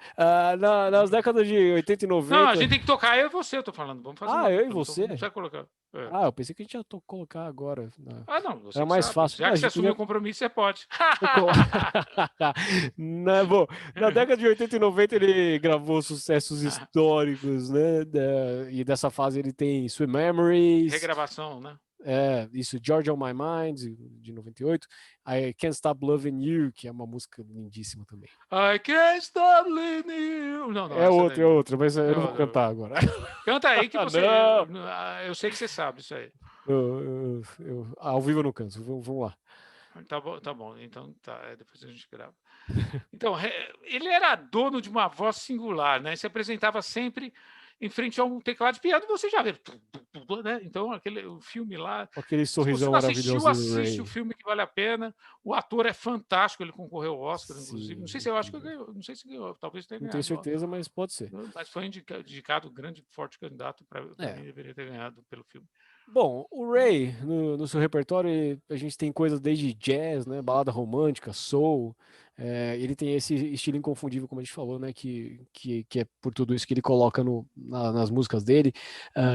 Nas décadas de 80 e 90... Não, a gente tem que tocar, eu e você, eu tô falando. Vamos fazer eu e você? Não precisa colocar. Eu pensei que a gente ia colocar agora. Não, você era mais fácil. Já que você assumiu o compromisso, você pode. Bom, na década de 80 e 90 ele gravou sucessos históricos, né? E dessa fase ele tem Sweet Memories. Regravação, né? Isso, Georgia on My Mind, de 98. I Can't Stop Loving You, que é uma música lindíssima também. I Can't Stop Loving You. Não, é outra, mas eu não vou cantar agora. Canta aí que você... Eu sei que você sabe isso aí. Ao vivo eu não canto, vamos lá. Tá bom. Então, depois a gente grava. Então, ele era dono de uma voz singular, né? Se apresentava sempre em frente a um teclado de piano, você já vê, né? Então, o filme lá... Aquele sorrisão maravilhoso. Se você não assiste o filme que vale a pena. O ator é fantástico, ele concorreu ao Oscar, inclusive. Não sei se eu acho que ganhou, não sei se ganhou, talvez tenha ganhado. Não tenho certeza, mas pode ser. Mas foi indicado grande, forte candidato para mim, deveria ter ganhado pelo filme. Bom, o Ray, no seu repertório, a gente tem coisas desde jazz, né, balada romântica, soul. Ele tem esse estilo inconfundível, como a gente falou, né, que é por tudo isso que ele coloca nas músicas dele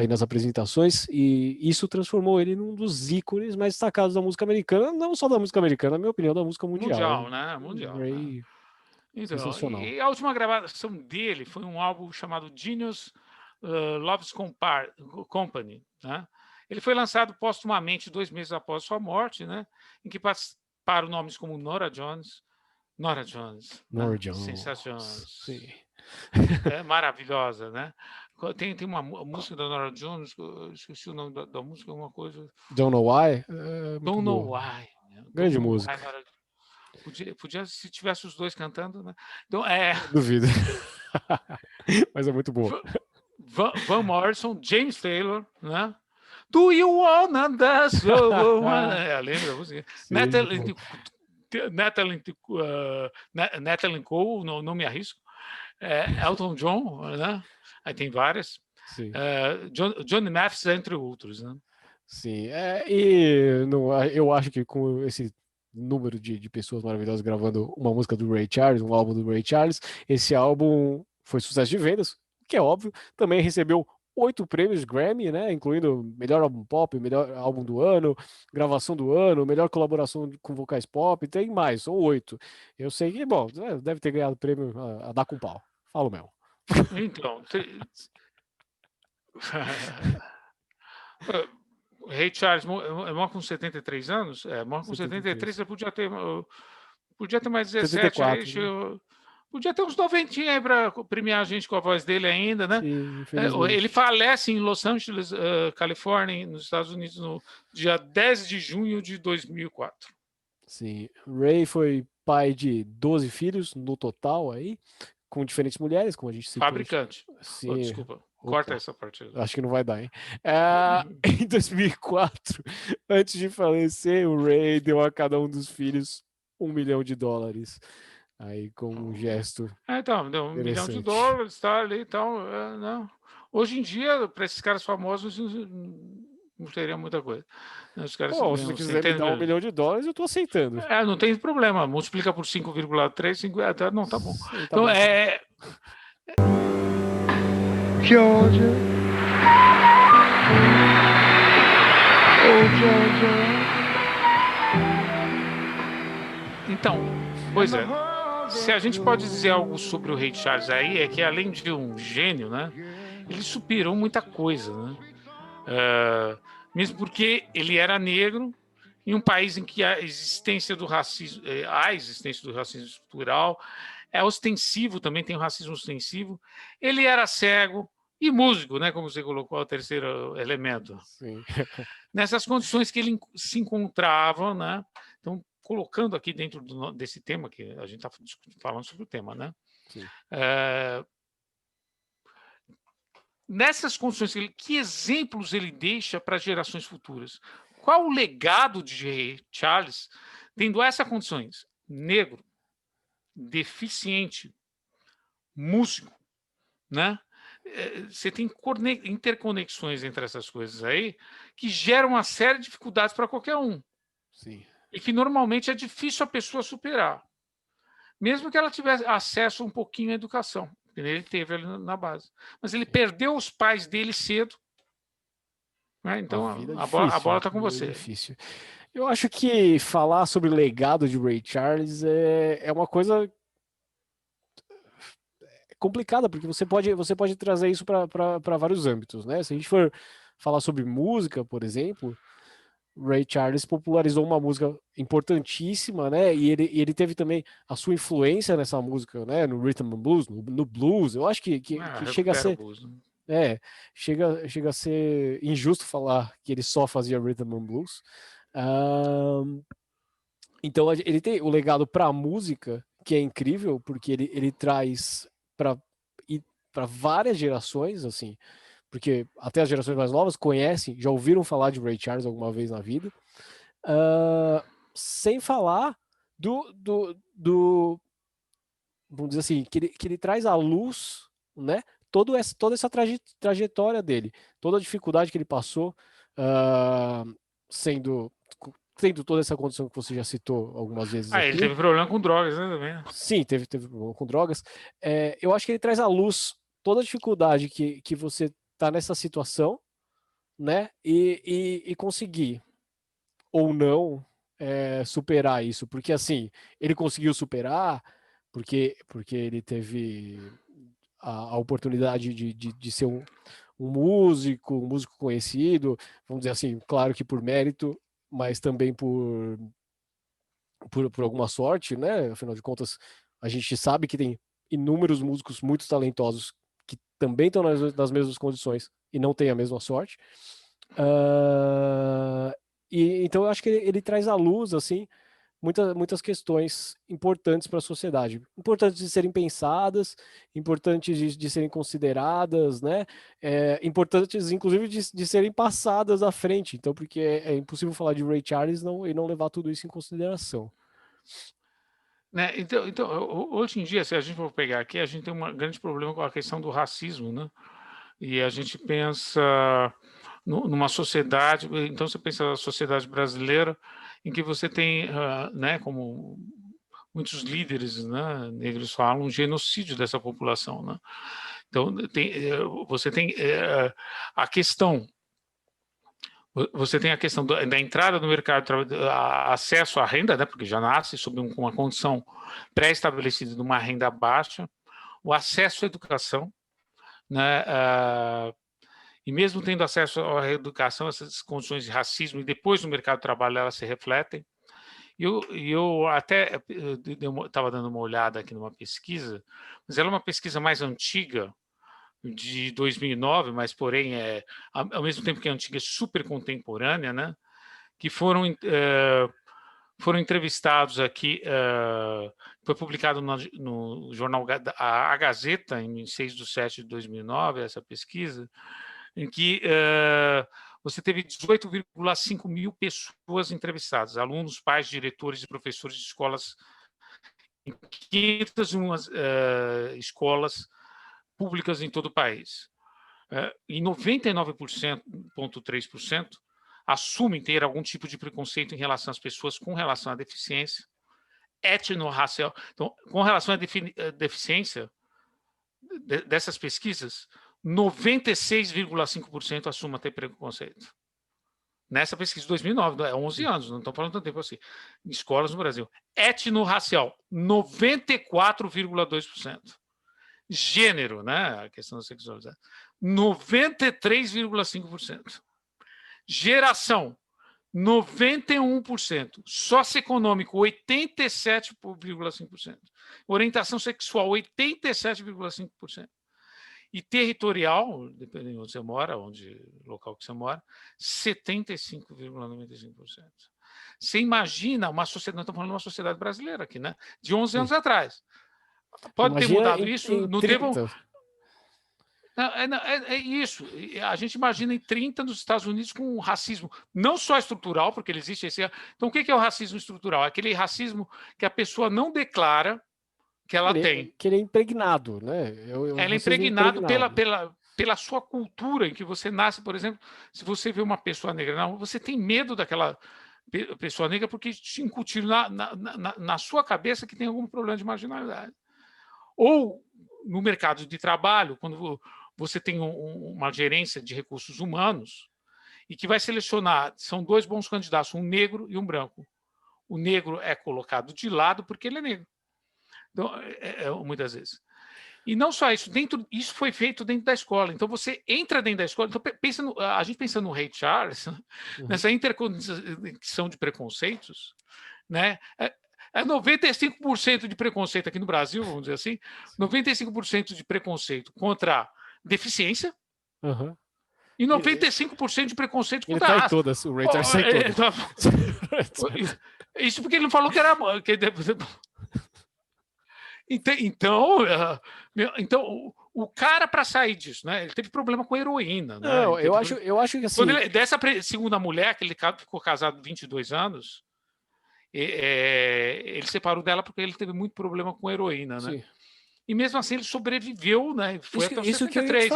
e nas apresentações, e isso transformou ele num dos ícones mais destacados da música americana, não só da música americana, na minha opinião, da música mundial. Mundial. Ray, então, sensacional. E a última gravação dele foi um álbum chamado Genius Loves Company, né? Ele foi lançado póstumamente 2 meses após sua morte, né? Em que participaram nomes como Nora Jones, sensacional, sim. Maravilhosa, né? Tem uma música da Nora Jones, esqueci o nome da música, alguma coisa. Don't Know Why. Don't Know Why. Grande música. Podia, se tivesse os dois cantando, né? Então, duvido. Mas é muito boa. Van Morrison, James Taylor, né? Do you wanna dance? Lembra a música? Natalie Cole, não me arrisco. Elton John, né? Aí tem várias. Sim. Johnny Mathis, entre outros, né? Sim, e eu acho que com esse número de pessoas maravilhosas gravando uma música do Ray Charles, um álbum do Ray Charles, esse álbum foi sucesso de vendas, o que é óbvio, também recebeu 8 prêmios Grammy, né, incluindo melhor álbum pop, melhor álbum do ano, gravação do ano, melhor colaboração com vocais pop, tem mais, são 8. Eu sei que, bom, deve ter ganhado prêmio a dar com pau, falo mesmo. Então, o Ray Charles morre com 73 anos? Morre com 73, ele podia ter mais 17. 74, aí, podia ter uns 90 aí para premiar a gente com a voz dele ainda, né? Sim, infelizmente. Ele falece em Los Angeles, Califórnia, nos Estados Unidos, no dia 10 de junho de 2004. Sim, Ray foi pai de 12 filhos no total aí, com diferentes mulheres, como a gente citou. Fabricante. Sim. Desculpa, corta essa parte. Acho que não vai dar, hein? Em 2004, antes de falecer, o Ray deu a cada um dos filhos $1 milhão. Aí, como um gesto. Então, deu $1 milhão, tá ali e tal. Não. Hoje em dia, para esses caras famosos, não teria muita coisa. Os caras se você quiser me dar $1 milhão, eu tô aceitando. Não tem problema. Multiplica por 5,3, até não, tá bom. Sim, tá então, bom. Georgia. Oh, Georgia. Então, pois é. Se a gente pode dizer algo sobre o Ray Charles aí, é que além de um gênio, né, ele superou muita coisa, né? Mesmo porque ele era negro em um país em que a existência do racismo estrutural é ostensivo, também tem o racismo ostensivo. Ele era cego e músico, né, como você colocou, o terceiro elemento. Sim. Nessas condições que ele se encontrava, né? Então, colocando aqui dentro desse tema, que a gente está falando sobre o tema, né? Nessas condições, que exemplos ele deixa para gerações futuras? Qual o legado de Ray Charles, tendo essas condições? Negro, deficiente, músico, né? Você tem interconexões entre essas coisas aí que geram uma série de dificuldades para qualquer um. Sim. E que normalmente é difícil a pessoa superar, mesmo que ela tivesse acesso um pouquinho à educação. Ele teve ali na base. Mas ele perdeu os pais dele cedo. Né? Então, a bola está com você. Difícil. Eu acho que falar sobre o legado de Ray Charles é uma coisa complicada, porque você pode trazer isso para vários âmbitos, né? Se a gente for falar sobre música, por exemplo, Ray Charles popularizou uma música importantíssima, né? E ele teve também a sua influência nessa música, né? No rhythm and blues, no blues. Eu acho que chega a ser chega a ser injusto falar que ele só fazia rhythm and blues. Então ele tem o legado para a música, que é incrível, porque ele traz para várias gerações, assim. Porque até as gerações mais novas conhecem, já ouviram falar de Ray Charles alguma vez na vida, sem falar vamos dizer assim, que ele traz à luz, né, toda essa trajetória dele, toda a dificuldade que ele passou, tendo toda essa condição que você já citou algumas vezes aqui. Ele teve problema com drogas, né, também. Sim, teve problema com drogas. Eu acho que ele traz à luz toda a dificuldade que você tá nessa situação, né? E conseguir ou não superar isso, porque assim ele conseguiu superar porque ele teve a oportunidade de ser um músico conhecido, vamos dizer assim, claro que por mérito, mas também por alguma sorte, né? Afinal de contas, a gente sabe que tem inúmeros músicos muito talentosos que também estão nas mesmas condições e não têm a mesma sorte. Então eu acho que ele traz à luz assim muitas questões importantes para a sociedade, importantes de serem pensadas, importantes de serem consideradas, né? Importantes inclusive de serem passadas à frente. Então porque é impossível falar de Ray Charles e não levar tudo isso em consideração. Né? Então, hoje em dia, se a gente for pegar aqui, a gente tem um grande problema com a questão do racismo, né? E a gente pensa numa sociedade, então você pensa na sociedade brasileira, em que você tem, né, como muitos líderes, né, negros falam, um genocídio dessa população, né? Então, você tem a questão. Você tem a questão da entrada no mercado de trabalho, acesso à renda, né, porque já nasce sob uma condição pré-estabelecida de uma renda baixa, o acesso à educação, né, e mesmo tendo acesso à educação, essas condições de racismo, e depois no mercado de trabalho elas se refletem. E eu até estava dando uma olhada aqui numa pesquisa, mas ela é uma pesquisa mais antiga, de 2009, mas porém ao mesmo tempo que é antiga, é super contemporânea, né? Que foram entrevistados aqui, foi publicado no jornal a Gazeta em 6/7/2009, essa pesquisa, em que você teve 18,5 mil pessoas entrevistadas, alunos, pais, diretores e professores de escolas, em 501 escolas públicas em todo o país. E 99,3% assumem ter algum tipo de preconceito em relação às pessoas com relação à deficiência, etnorracial. Então, com relação à deficiência, dessas pesquisas, 96,5% assumem ter preconceito. Nessa pesquisa de 2009, é 11 anos, não estamos falando tanto tempo assim, em escolas no Brasil. Etnorracial, 94,2%. Gênero, né? A questão da sexualidade, 93,5%. Geração, 91%. Socioeconômico, 87,5%. Orientação sexual, 87,5%. E territorial, dependendo de onde você mora, local que você mora, 75,95%. Você imagina uma sociedade, nós estamos falando de uma sociedade brasileira aqui, né? De 11 anos atrás. Pode ter mudado isso, não teve. É isso. A gente imagina em 30 nos Estados Unidos com um racismo não só estrutural, porque ele existe esse. Então, o que é o racismo estrutural? É aquele racismo que a pessoa não declara que ela tem. Que ele é impregnado, né? Ela é impregnado pela sua cultura, em que você nasce, por exemplo, se você vê uma pessoa negra, não, você tem medo daquela pessoa negra porque te incutiram na sua cabeça que tem algum problema de marginalidade. Ou no mercado de trabalho, quando você tem uma gerência de recursos humanos e que vai selecionar, são 2 bons candidatos, um negro e um branco. O negro é colocado de lado porque ele é negro. Então, muitas vezes. E não só isso, isso foi feito dentro da escola. Então, você entra dentro da escola. Então, a gente pensa no Ray Charles, nessa interconexão de preconceitos, né? 95% de preconceito aqui no Brasil, vamos dizer assim, 95% de preconceito contra deficiência e 95% de preconceito contra raça. Todas, o Ray Charles sai todas. Isso porque ele não falou que era... Então, o cara, para sair disso, né? Ele teve problema com heroína. Né? Não, eu acho que assim... Dessa segunda mulher, que ele ficou casado 22 anos, ele separou dela porque ele teve muito problema com heroína, né? Sim. E mesmo assim ele sobreviveu, né? Foi até os 73,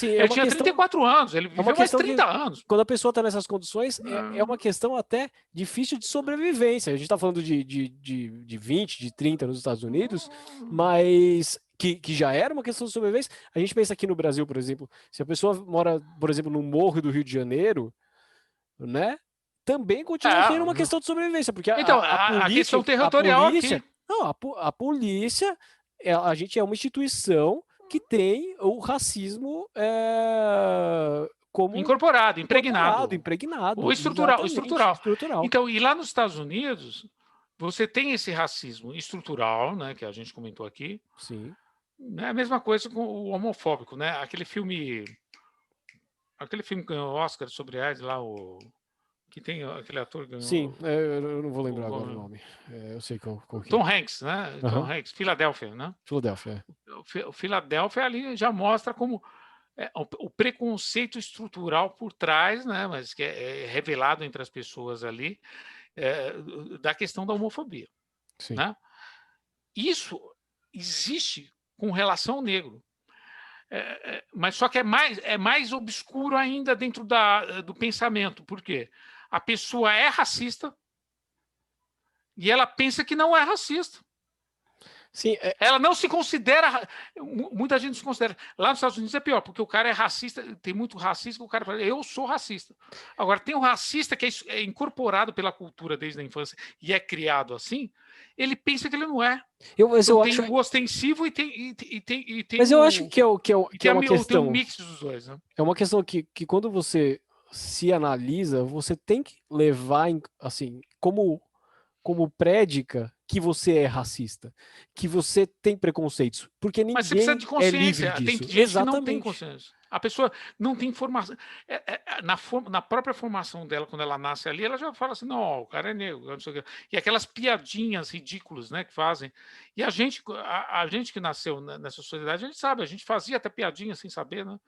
ele tinha 34 anos, ele viveu mais 30 anos. Quando a pessoa está nessas condições, é uma questão até difícil de sobrevivência. A gente está falando de 20, de 30 nos Estados Unidos, mas que já era uma questão de sobrevivência. A gente pensa aqui no Brasil, por exemplo, se a pessoa mora, por exemplo, no morro do Rio de Janeiro, né? Também continua sendo uma questão de sobrevivência, porque então, a questão territorial aqui. Não, a polícia, a gente é uma instituição que tem o racismo como incorporado, impregnado. O estrutural. Então, e lá nos Estados Unidos, você tem esse racismo estrutural, né, que a gente comentou aqui. Sim. É a mesma coisa com o homofóbico, né? Aquele filme que ganhou o Oscar sobre AIDS lá, que tem aquele ator que ganhou... Sim, eu não vou lembrar agora o nome. Eu sei qual que Tom Hanks, né? Tom Hanks, Filadélfia, né? Filadélfia. O Filadélfia ali já mostra como o preconceito estrutural por trás, né? Mas que é revelado entre as pessoas ali, da questão da homofobia. Sim. Né? isso existe com relação ao negro. Mas só que é mais obscuro ainda dentro do pensamento. Por quê? A pessoa é racista e ela pensa que não é racista. Sim, Ela não se considera. Muita gente se considera. Lá nos Estados Unidos é pior, porque o cara é racista, tem muito racista que o cara fala, eu sou racista. Agora, tem o racista que é incorporado pela cultura desde a infância e é criado assim, ele pensa que ele não é. mas eu Tem acho. o ostensivo e tem Mas eu acho que é uma tem um questão. mix dos dois, né? É uma questão que quando você se analisa, você tem que levar assim, como prédica que você é racista, que você tem preconceitos, porque Mas você precisa de ninguém é livre consciência. Tem disso. gente que não tem Exatamente. consciência. A pessoa não tem informação. Na própria formação dela, quando ela nasce ali, ela já fala assim: não, ó, o cara é negro. Não sei o quê. E aquelas piadinhas ridículas, né, que fazem. E a gente que nasceu nessa sociedade, a gente sabe, a gente fazia até piadinha sem saber, né?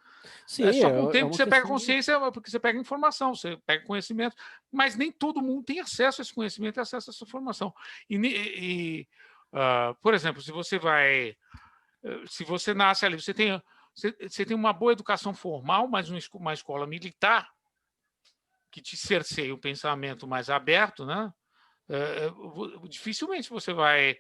Sim, Só com o tempo uma que você pega questão de- consciência, porque você pega informação, você pega conhecimento, mas nem todo mundo tem acesso a esse conhecimento e acesso a essa informação. Por exemplo, se você nasce ali, você tem uma boa educação formal, mas uma escola militar que te cerceia um pensamento mais aberto, né? Dificilmente você vai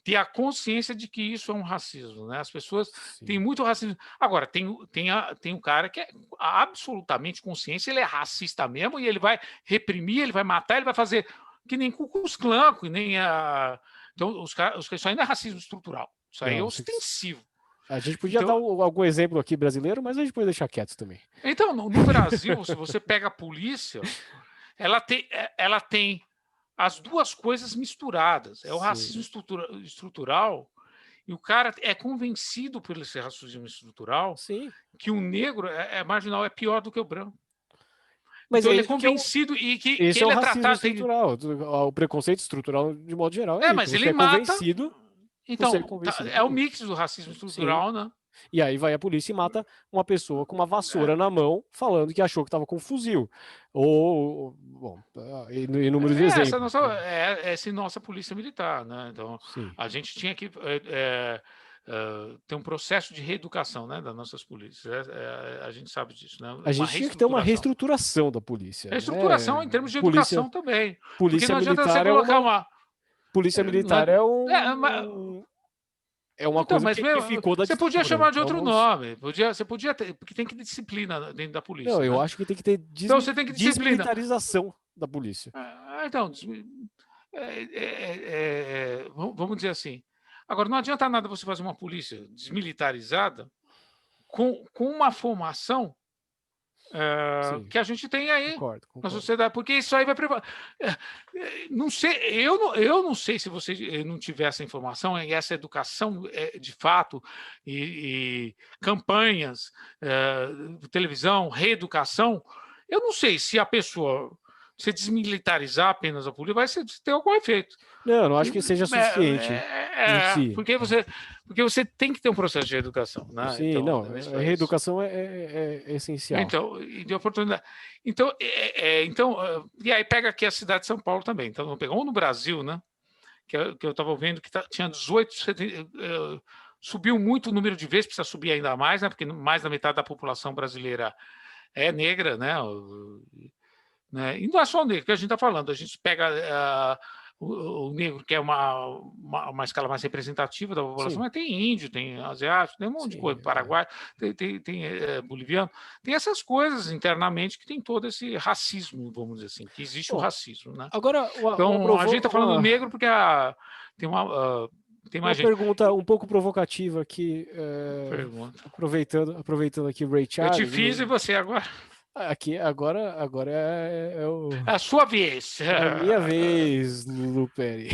ter a consciência de que isso é um racismo, né? As pessoas têm muito racismo. Agora, tem um cara que é absolutamente consciente, ele é racista mesmo, e ele vai reprimir, ele vai matar, ele vai fazer que nem Ku Klux Klan, que nem a... Então, isso ainda é racismo estrutural. Isso aí é ostensivo. A gente podia dar algum exemplo aqui brasileiro, mas a gente pode deixar quieto também. Então, no Brasil, se você pega a polícia, ela tem as duas coisas misturadas. É o racismo estrutural, e o cara é convencido por esse racismo estrutural que o negro é marginal, é pior do que o branco. Mas então ele é convencido e que esse ele é o é racismo tratado... estrutural, o preconceito estrutural de modo geral. Mas você ele é mata... convencido. Então, você é convencido é o mix do racismo estrutural, né? E aí vai a polícia e mata uma pessoa com uma vassoura na mão, falando que achou que estava com um fuzil. Bom, inúmeros exemplos. Essa é nossa polícia militar, né? Então, a gente tinha que ter um processo de reeducação, né, das nossas polícias. A gente sabe disso, né? A gente tinha que ter uma reestruturação da polícia. Reestruturação em termos de educação também. Polícia não adianta militar você colocar uma... Polícia militar é uma coisa que ficou da Você podia chamar de outro Vamos... nome. Você podia ter, porque tem que ter disciplina dentro da polícia. Não, eu acho que tem que ter então, você tem que desmilitarização da polícia. Então, vamos dizer assim. Agora, não adianta nada você fazer uma polícia desmilitarizada com uma formação que a gente tem aí concordo. na sociedade, porque isso aí vai não sei, eu não sei se você não tiver essa informação e essa educação de fato e campanhas, televisão, reeducação, eu não sei se a pessoa se desmilitarizar apenas a polícia vai ter algum efeito. Não acho que seja suficiente. Porque você tem que ter um processo de educação, né? Sim, então, a reeducação é essencial. Então, e de oportunidade. Então, e aí pega aqui a cidade de São Paulo também. Então, vamos pegar no Brasil, né? Que eu estava vendo que tinha 18, subiu muito o número de vezes, precisa subir ainda mais, né? Porque mais da metade da população brasileira é negra, né? E não é só o negro que a gente está falando, a gente pega o negro, que é uma escala mais representativa da população, mas tem índio, tem asiático, tem um monte de coisa, paraguai, tem boliviano, tem essas coisas internamente que tem todo esse racismo, vamos dizer assim, que existe o racismo. Né? Agora, então, a gente está falando do negro porque tem uma... Tem mais uma pergunta um pouco provocativa aqui, aproveitando aqui o Ray Charles. Eu te fiz e você agora... Aqui, agora é a sua vez. É a minha vez, Lulu Perry.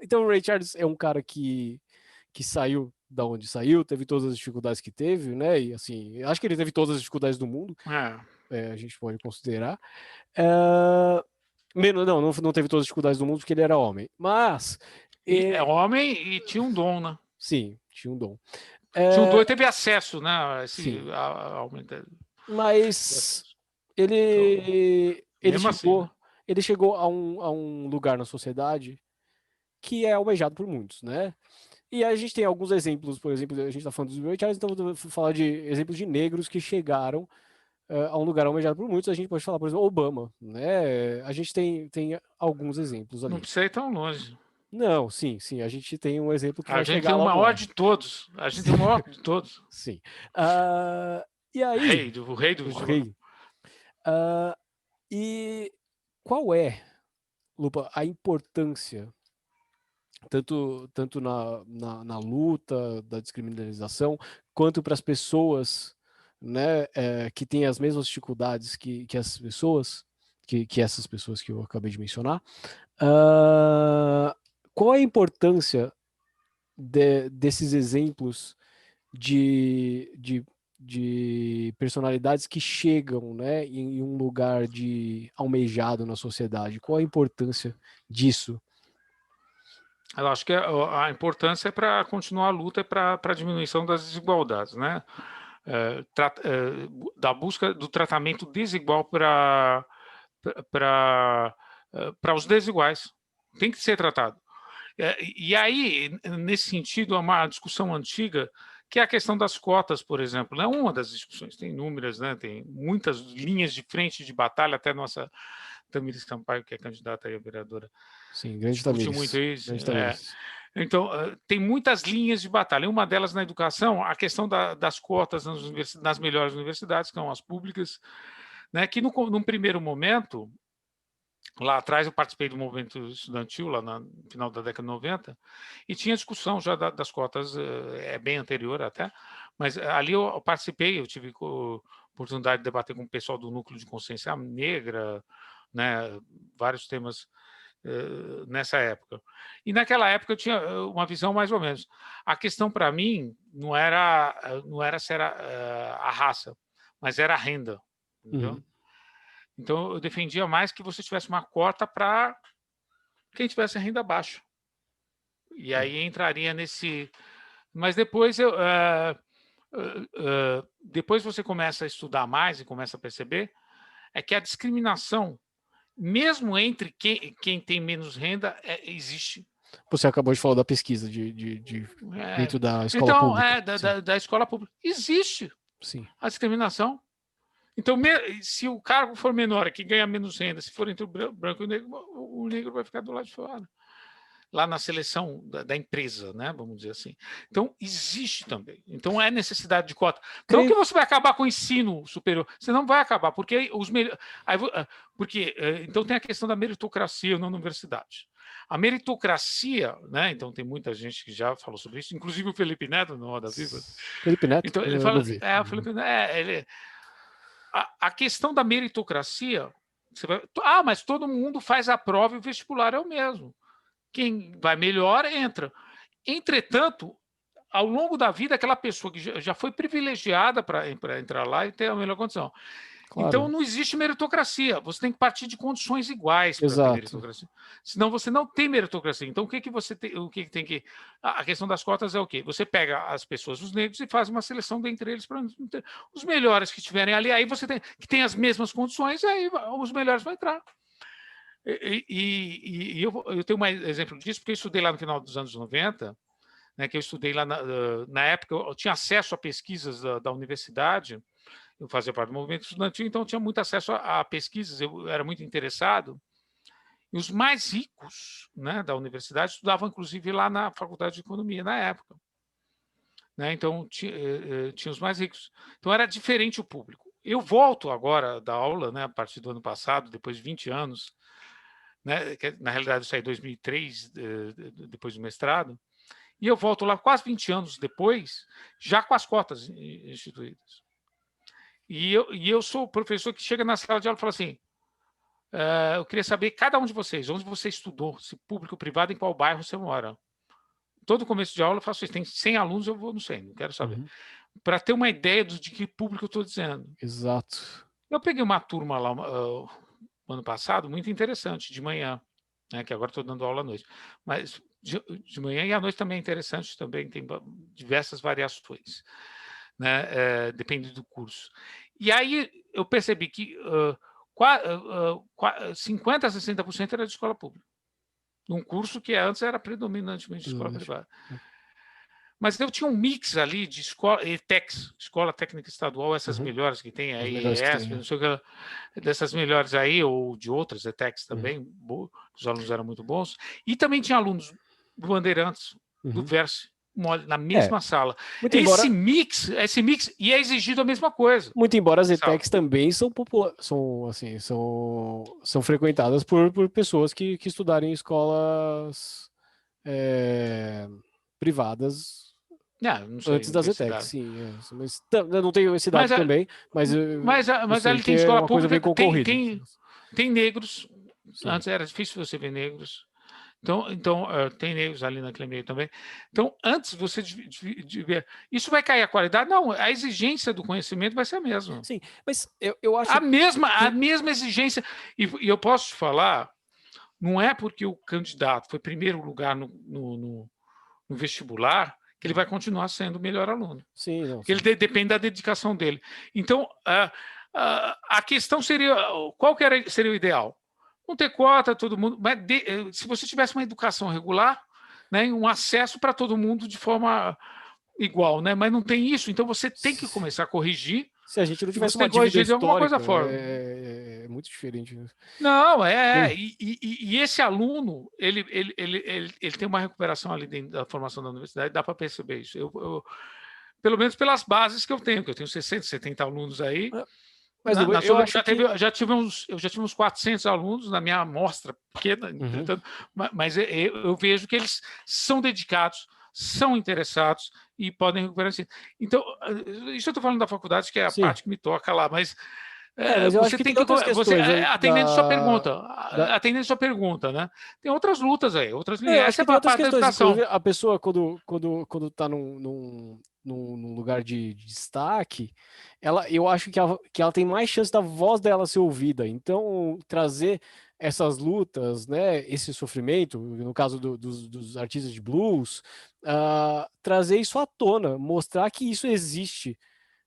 Então, o Ray Charles é um cara que saiu da onde saiu, teve todas as dificuldades que teve, né? E assim, acho que ele teve todas as dificuldades do mundo. A gente pode considerar. Não teve todas as dificuldades do mundo porque ele era homem. Mas... É homem e tinha um dom, né? Sim, tinha um dom. Tio teve acesso, né? Mas ele ele chegou a um lugar na sociedade que é almejado por muitos, né? E a gente tem alguns exemplos, por exemplo, a gente está falando dos Ray Charles, então eu vou falar de exemplos de negros que chegaram a um lugar almejado por muitos. A gente pode falar, por exemplo, Obama, né? A gente tem alguns exemplos Não ali. precisa ir tão longe. Não, sim, a gente tem um exemplo que A vai gente chegar tem o logo maior lá. de todos. A gente tem o maior de todos. Sim. E aí, O rei do o rei. E qual é, Lupa, a importância, tanto na luta da descriminalização, quanto para as pessoas, né, que têm as mesmas dificuldades que essas pessoas, que essas pessoas que eu acabei de mencionar? Qual é a importância desses exemplos de personalidades que chegam, né, em um lugar de almejado na sociedade? Qual a importância disso? Eu acho que a importância é para continuar a luta para a diminuição das desigualdades, né? Da busca do tratamento desigual para os desiguais. Tem que ser tratado. E aí, nesse sentido, há uma discussão antiga, que é a questão das cotas, por exemplo. É uma das discussões, tem inúmeras, né? Tem muitas linhas de frente de batalha, até nossa Tamires Sampaio, que é candidata a vereadora, Sim, grande discute Tamires. muito isso. Grande Tamires. Então, tem muitas linhas de batalha. Uma delas na educação, a questão das cotas nas melhores universidades, que são as públicas, né? Que num primeiro momento, lá atrás eu participei do movimento estudantil, lá no final da década de 90, e tinha discussão já das cotas, é bem anterior até, mas ali eu participei, eu tive oportunidade de debater com o pessoal do Núcleo de Consciência Negra, né, vários temas nessa época. E naquela época eu tinha uma visão mais ou menos. A questão para mim não era se era a raça, mas era a renda, entendeu? Uhum. Então eu defendia mais que você tivesse uma cota para quem tivesse renda baixa. E aí entraria nesse. Mas depois depois você começa a estudar mais e começa a perceber é que a discriminação, mesmo entre quem tem menos renda, existe. Você acabou de falar da pesquisa dentro da escola então, pública. Da escola pública. Existe Sim. a discriminação. Então, se o cargo for menor, que ganha menos renda, se for entre o branco e o negro vai ficar do lado de fora. Lá na seleção da empresa, né? Vamos dizer assim. Então, existe também. Então, é necessidade de cota. Não que você vai acabar com o ensino superior. Você não vai acabar, porque os melhores. Então, tem a questão da meritocracia na universidade. A meritocracia, né? Então, tem muita gente que já falou sobre isso, inclusive o Felipe Neto, no Roda Viva. Felipe Neto? Então, ele fala. O Felipe Neto, a questão da meritocracia. Mas todo mundo faz a prova e o vestibular é o mesmo. Quem vai melhor entra. Entretanto, ao longo da vida, aquela pessoa que já foi privilegiada para entrar lá e ter a melhor condição. Claro. Então, não existe meritocracia. Você tem que partir de condições iguais para ter meritocracia. Senão, você não tem meritocracia. Então, o que tem que... A questão das cotas é o quê? Você pega as pessoas, os negros, e faz uma seleção dentre eles para os melhores que estiverem ali. Aí você tem que tem as mesmas condições, aí os melhores vão entrar. Eu tenho um exemplo disso, porque eu estudei lá no final dos anos 90, né, que eu estudei lá na época, eu tinha acesso a pesquisas da universidade, eu fazia parte do movimento estudantil, então eu tinha muito acesso a pesquisas, eu era muito interessado. E os mais ricos, né, da universidade estudavam, inclusive, lá na Faculdade de Economia, na época. Né, então, tinha os mais ricos. Então, era diferente o público. Eu volto agora da aula, né, a partir do ano passado, depois de 20 anos, né, na realidade, eu saí em 2003, depois do mestrado, e eu volto lá quase 20 anos depois, já com as cotas instituídas. E eu sou o professor que chega na sala de aula e fala assim, eu queria saber, cada um de vocês, onde você estudou, se público ou privado, em qual bairro você mora. Todo começo de aula eu faço isso, tem 100 alunos, eu vou no 100, não quero saber. Uhum. Para ter uma ideia de que público eu estou dizendo. Exato. Eu peguei uma turma lá, ano passado, muito interessante, de manhã, né, que agora estou dando aula à noite, mas de manhã e à noite também é interessante, também tem diversas variações, né, depende do curso. E aí eu percebi que 50% a 60% era de escola pública. Num curso que antes era predominantemente de escola privada. Mas eu tinha um mix ali de escola, ETECs, Escola Técnica Estadual, essas melhores que tem aí, ESP, não sei o que, dessas melhores aí, ou de outras ETECs também, os alunos eram muito bons. E também tinha alunos do Bandeirantes, do Verse, na mesma sala. Esse mix, e é exigido a mesma coisa. Muito embora as ETECs também são frequentadas por pessoas que estudarem em escolas privadas não sei, antes das ETECs, sim. Mas eu não tenho esse dado também, mas ali tem escola pública, tem negros. Sim. Antes era difícil você ver negros. Então tem negros ali naquele meio também. Então, antes você de ver. Isso vai cair a qualidade? Não, a exigência do conhecimento vai ser a mesma. Sim, mas eu acho a mesma exigência. E eu posso te falar, não é porque o candidato foi primeiro lugar no vestibular que ele vai continuar sendo o melhor aluno. Sim, não. Porque ele depende da dedicação dele. Então, a questão seria, qual seria o ideal? Não ter cota, todo mundo, mas se você tivesse uma educação regular, né, um acesso para todo mundo de forma igual, né? Mas não tem isso, então você tem que começar a corrigir. Se a gente não tivesse uma dívida histórica, é muito diferente. Né? Não, e esse aluno, ele tem uma recuperação ali dentro da formação da universidade, dá para perceber isso. Eu, pelo menos pelas bases que eu tenho 60, 70 alunos aí. Mas eu já tive uns 400 alunos na minha amostra pequena, mas eu vejo que eles são dedicados, são interessados e podem recuperar. Então, isso eu estou falando da faculdade, que é a parte que me toca lá, mas você tem que atendendo sua pergunta, né? Tem outras lutas aí, outras linhas. Essa é a parte da educação. A pessoa, quando está num lugar de destaque, eu acho que ela tem mais chance da voz dela ser ouvida. Então, trazer essas lutas, né, esse sofrimento, no caso dos artistas de blues, trazer isso à tona, mostrar que isso existe.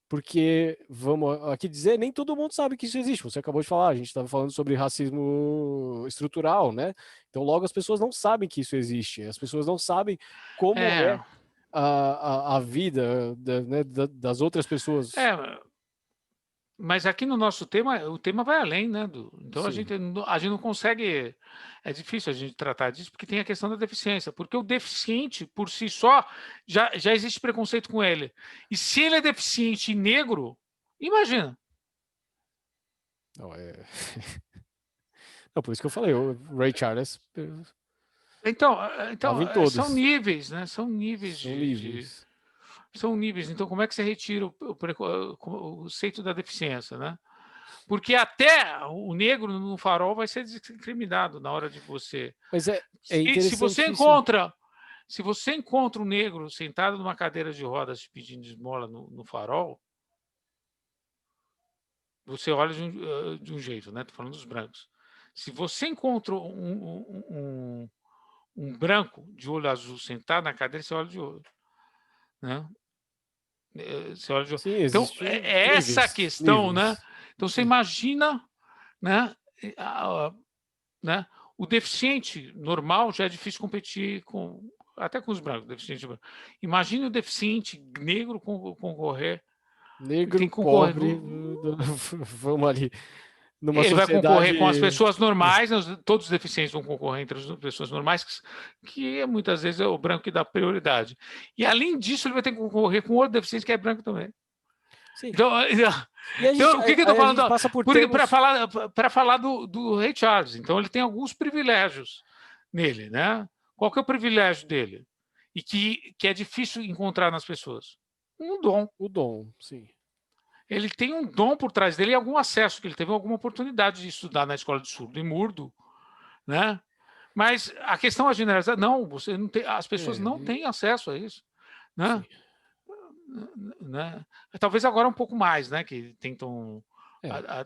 Porque, vamos aqui dizer, nem todo mundo sabe que isso existe. Você acabou de falar, a gente estava falando sobre racismo estrutural, né? Então, logo, as pessoas não sabem que isso existe. As pessoas não sabem como é a vida das outras pessoas. Mas aqui no nosso tema, o tema vai além, né? Então, a gente não consegue... É difícil a gente tratar disso, porque tem a questão da deficiência. Porque o deficiente, por si só, já existe preconceito com ele. E se ele é deficiente e negro, imagina. Não, Não, por isso que eu falei, o Ray Charles... Então são níveis, né? São níveis São níveis. Então, como é que você retira o conceito da deficiência, né? Porque até o negro no farol vai ser discriminado na hora de você. Mas se você encontra um negro sentado numa cadeira de rodas pedindo esmola no farol, você olha de um jeito, né? Estou falando dos brancos. Se você encontra um branco de olho azul sentado na cadeira, você olha de olho, né? Sim, então, essa questão, né? Então, você imagina, né? O deficiente normal já é difícil competir até com os brancos. Deficiente branco. Imagine o deficiente negro concorrer. Negro, pobre, vamos ali. Ele vai concorrer com as pessoas normais, todos os deficientes vão concorrer entre as pessoas normais, que muitas vezes é o branco que dá prioridade. E, além disso, ele vai ter que concorrer com outro deficiente que é branco também. Sim. Então, o que eu estou falando? Para falar do Ray Charles. Então, ele tem alguns privilégios nele, né? Qual que é o privilégio dele? E que é difícil encontrar nas pessoas? Um dom. O dom, sim. Ele tem um dom por trás dele e algum acesso, que ele teve alguma oportunidade de estudar na escola de surdo e mudo, né? Mas a questão é generalizada. Não, você não tem, as pessoas não têm acesso a isso, né? Talvez agora um pouco mais, né? Que tentam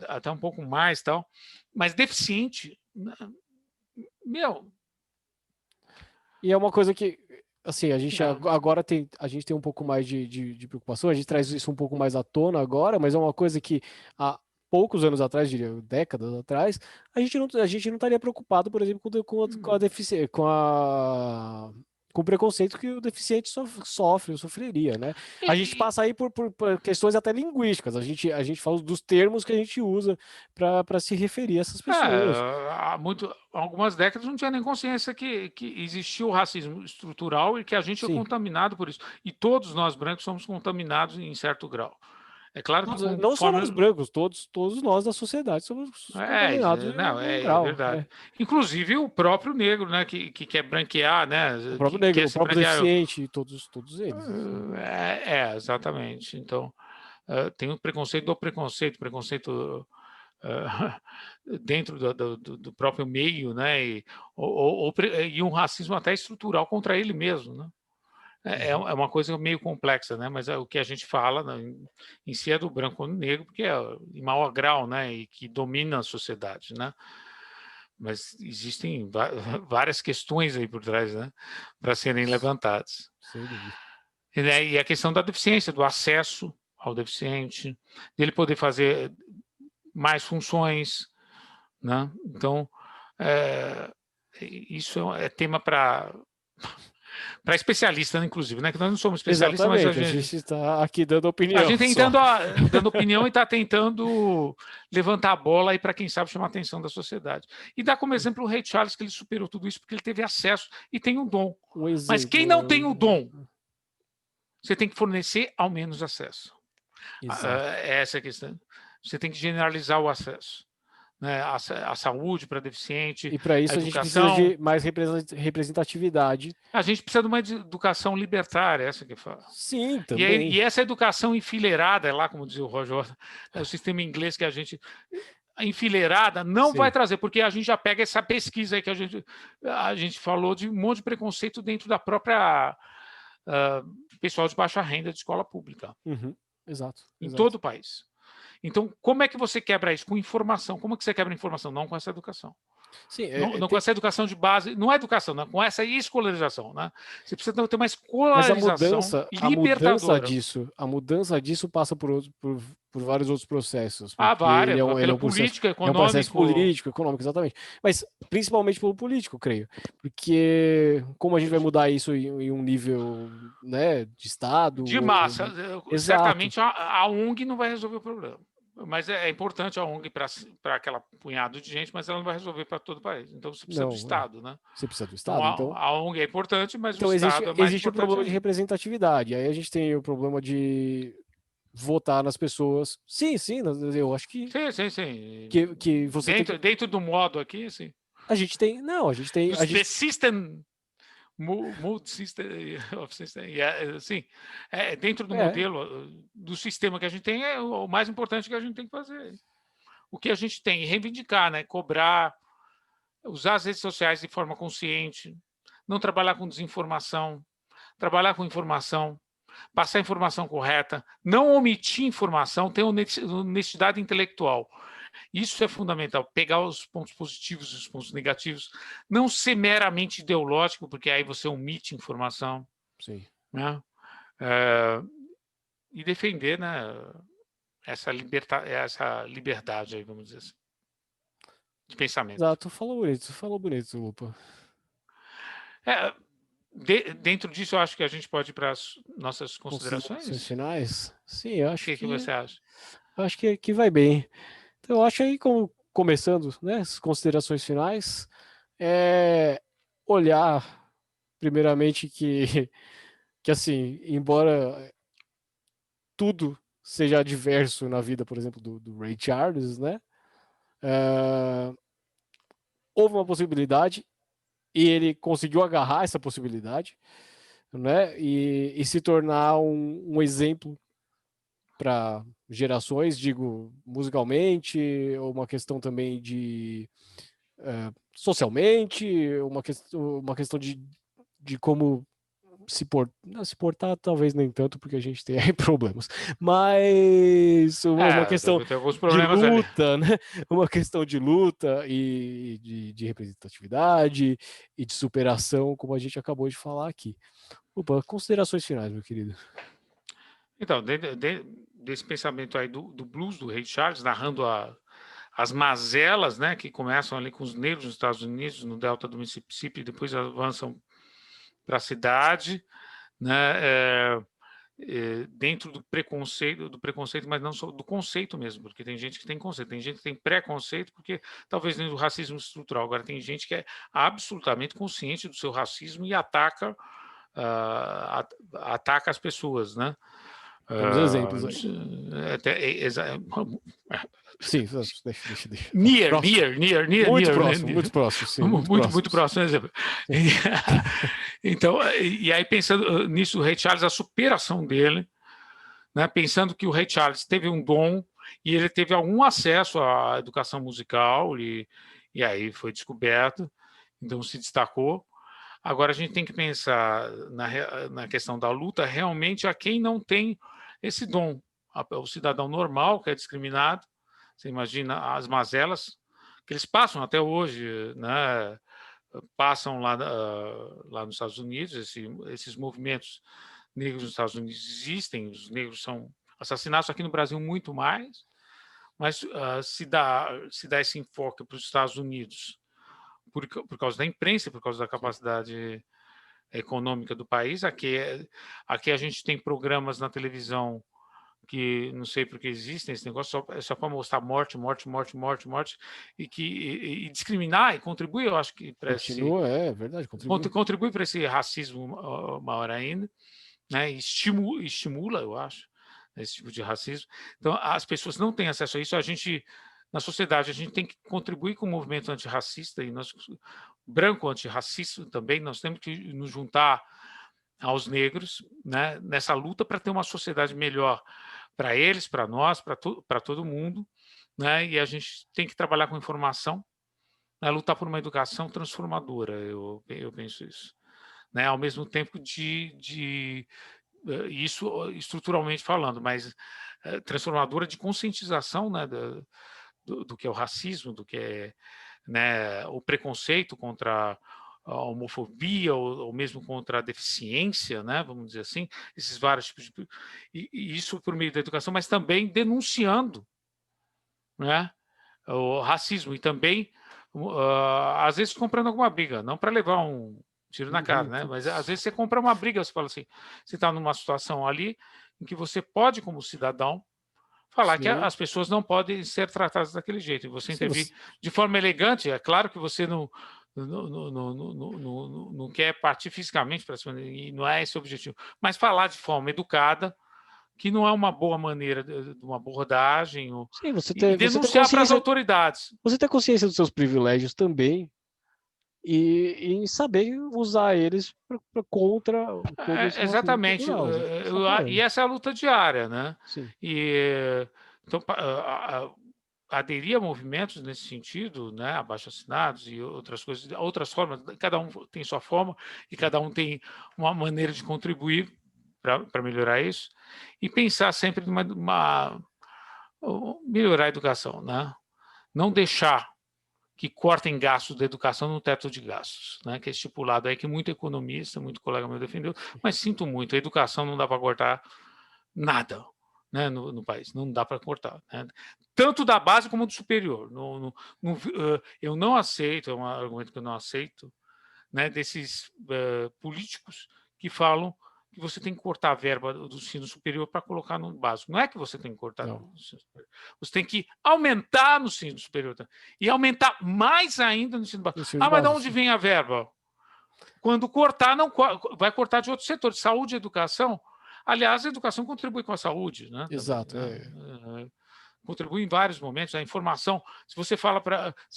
até um pouco mais, tal. Mas deficiente, meu. E é uma coisa que, assim, a gente agora tem um pouco mais de preocupação, a gente traz isso um pouco mais à tona agora, mas é uma coisa que há poucos anos atrás, diria, décadas atrás, a gente não estaria preocupado, por exemplo, com a deficiência, com o preconceito que o deficiente sofre ou sofreria, né? A gente passa aí por questões até linguísticas. A gente fala dos termos que a gente usa para se referir a essas pessoas. Há algumas décadas não tinha nem consciência que existia o racismo estrutural e que a gente é Sim. contaminado por isso. E todos nós brancos somos contaminados em certo grau. É claro que Não só nós brancos, todos nós da sociedade somos contaminados em algum grau. verdade. Inclusive o próprio negro, né, que quer branquear, né? O próprio que negro, quer o se próprio branquear. deficiente, todos eles. Exatamente. Então, tem o preconceito do preconceito dentro do próprio meio, né? E um racismo até estrutural contra ele mesmo, né? É uma coisa meio complexa, né? Mas o que a gente fala, né, em si é do branco ou do negro, porque é em maior grau, né? E que domina a sociedade, né? Mas existem várias questões aí por trás, né? Para serem levantadas. Sem dúvida. E a questão da deficiência, do acesso ao deficiente, dele poder fazer mais funções, né? Então, isso é tema para especialista, né, inclusive, né? Que nós não somos especialistas, mas Exatamente, a gente está aqui dando opinião. A gente tentando, dando opinião e está tentando levantar a bola aí para quem sabe chamar a atenção da sociedade. E dá como exemplo o Ray Charles, que ele superou tudo isso porque ele teve acesso e tem um dom. Mas quem não tem o dom, você tem que fornecer ao menos acesso. Essa é a questão. Você tem que generalizar o acesso, né? A saúde para deficiente. E para isso a gente precisa de mais representatividade. A gente precisa de uma educação libertária, essa que fala. Sim, também. E essa educação enfileirada, lá como dizia o Roger, é o sistema inglês que a gente enfileirada não vai trazer, porque a gente já pega essa pesquisa aí que a gente falou de um monte de preconceito dentro da própria pessoal de baixa renda de escola pública. Exato. Em todo o país. Então, como é que você quebra isso? Com informação. Como é que você quebra informação? Não com essa educação. Sim, não com essa educação de base, não é educação, né? Com essa escolarização, né? Você precisa ter uma escolarização libertadora. A mudança disso passa por vários outros processos. Várias, ele é um política, processo, econômico. É um processo político, econômico, exatamente. Mas principalmente pelo político, creio. Porque como a gente vai mudar isso em um nível, né, de Estado... De massa. Certamente a ONG não vai resolver o problema. Mas é importante a ONG para aquela punhado de gente, mas ela não vai resolver para todo o país. Então você precisa do Estado, né? Você precisa do Estado, então... A ONG é importante, mas então o Estado é mais existe o problema de representatividade. Aí a gente tem o problema de votar nas pessoas. Sim, eu acho que... Sim. Que você dentro do modo aqui, sim. A gente tem... The system... Mood system of system, assim, dentro do modelo do sistema que a gente tem, é o mais importante que a gente tem que fazer. O que a gente tem, reivindicar, né? Cobrar, usar as redes sociais de forma consciente, não trabalhar com desinformação, trabalhar com informação, passar a informação correta, não omitir informação, ter honestidade intelectual. Isso é fundamental, pegar os pontos positivos e os pontos negativos, não ser meramente ideológico, porque aí você omite informação. Sim. Né? E defender, né, essa liberdade, aí, vamos dizer assim, de pensamento. Exato, falou bonito, Lupa. Dentro disso, eu acho que a gente pode ir para as nossas considerações finais. Sim, eu acho que você acha? Eu acho que vai bem. Então, eu acho aí, começando, né, as considerações finais, olhar, primeiramente, que assim, embora tudo seja adverso na vida, por exemplo, do Ray Charles, né, houve uma possibilidade e ele conseguiu agarrar essa possibilidade, né, e se tornar um exemplo para gerações, digo, musicalmente, uma questão também de socialmente, uma questão de como se portar, talvez nem tanto, porque a gente tem aí problemas, mas uma questão de luta, né? Uma questão de luta e de representatividade e de superação, como a gente acabou de falar aqui. Opa, considerações finais, meu querido. Então, desse pensamento aí do blues, do Ray Charles, narrando as mazelas, né, que começam ali com os negros nos Estados Unidos, no delta do Mississippi, e depois avançam para a cidade, né, dentro do preconceito, mas não só do conceito mesmo, porque tem gente que tem conceito, tem gente que tem preconceito, porque talvez nem do racismo estrutural. Agora, tem gente que é absolutamente consciente do seu racismo e ataca as pessoas, né? Temos exemplos aí. Sim, deixa. Near. Muito próximo, sim. Muito próximo, exemplo. Então, e aí pensando nisso, o Ray Charles, a superação dele, né, pensando que o Ray Charles teve um dom e ele teve algum acesso à educação musical e aí foi descoberto, então se destacou. Agora a gente tem que pensar na questão da luta realmente a quem não tem esse dom, o cidadão normal que é discriminado. Você imagina as mazelas que eles passam até hoje, né? Passam lá nos Estados Unidos, esses movimentos negros nos Estados Unidos existem, os negros são assassinados, aqui no Brasil muito mais, mas se dá esse enfoque para os Estados Unidos por causa da imprensa, por causa da capacidade econômica do país. Aqui a gente tem programas na televisão que não sei porque existem esse negócio, só para mostrar morte, e discriminar e contribuir, eu acho que para é verdade, contribui para esse racismo maior ainda, né? Estimula, eu acho, esse tipo de racismo. Então, as pessoas não têm acesso a isso. A gente, na sociedade, a gente tem que contribuir com o movimento antirracista, e nós, branco antirracista também, nós temos que nos juntar aos negros, né, nessa luta para ter uma sociedade melhor para eles, para nós, para todo mundo, né, e a gente tem que trabalhar com informação, né, lutar por uma educação transformadora, eu penso isso, né, ao mesmo tempo isso estruturalmente falando, mas transformadora de conscientização, né, do que é o racismo, do que é, né, o preconceito contra a homofobia ou mesmo contra a deficiência, né, vamos dizer assim, esses vários tipos de... E isso por meio da educação, mas também denunciando, né, o racismo e também, às vezes, comprando alguma briga, não para levar um tiro na cara, né, mas às vezes você compra uma briga, você fala assim, você está numa situação ali em que você pode, como cidadão, falar que as pessoas não podem ser tratadas daquele jeito, e você intervir de forma elegante. É claro que você não quer partir fisicamente para cima, e não é esse o objetivo, mas falar de forma educada, que não é uma boa maneira de uma abordagem, sim, e denunciar para as autoridades. Você ter consciência dos seus privilégios também, e saber usar eles contra exatamente. E essa é a luta diária, né? Sim. Então, aderir a movimentos nesse sentido, né, abaixo-assinados e outras formas, cada um tem sua forma e cada um tem uma maneira de contribuir para melhorar isso, e pensar sempre melhorar a educação, né? Não deixar que cortem gastos da educação no teto de gastos, né, que é estipulado aí, que muito economista, muito colega meu defendeu, mas sinto muito, a educação não dá para cortar nada, né, no país, não dá para cortar, né, tanto da base como do superior. Eu não aceito, é um argumento que eu não aceito, né, desses políticos que falam que você tem que cortar a verba do ensino superior para colocar no básico. Não é que você tem que cortar no ensino superior. Você tem que aumentar no ensino superior. E aumentar mais ainda no ensino básico. Mas de onde vem a verba? Quando cortar, não vai cortar de outros setores. Saúde e educação. Aliás, a educação contribui com a saúde, né? Exato. Contribui em vários momentos. A informação, se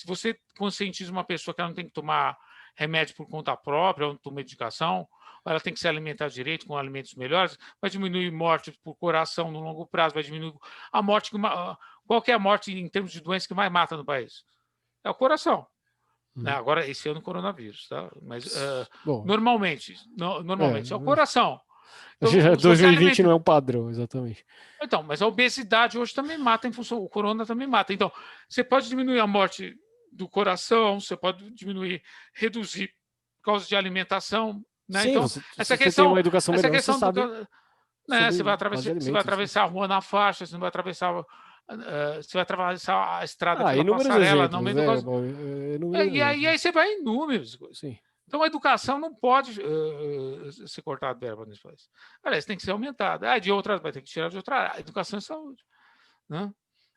você conscientiza uma pessoa que ela não tem que tomar remédio por conta própria, ou tomar medicação, ela tem que se alimentar direito, com alimentos melhores, vai diminuir morte por coração no longo prazo, vai diminuir a morte. Qual que é a morte em termos de doença que mais mata no país? É o coração. Né? Agora, esse ano, o coronavírus, tá? Mas normalmente é o coração. Então, 2020 não é um padrão, exatamente. Então, mas a obesidade hoje também mata, o corona também mata. Então, você pode diminuir a morte do coração, você pode reduzir causas de alimentação. Né? Sim, então, essa questão tem uma educação melhor, essa questão você sabe. Né? Você vai base de atravessar, alimentos, a rua na faixa, você não vai atravessar, você vai atravessar a estrada pela inúmeros passarela, exemplos, no meio né? do e aí você vai em inúmeros coisas. Sim. Então a educação não pode ser cortada verba nesse país. Aliás, tem que ser aumentada. De outras vai ter que tirar de outra área. Educação e saúde. Né?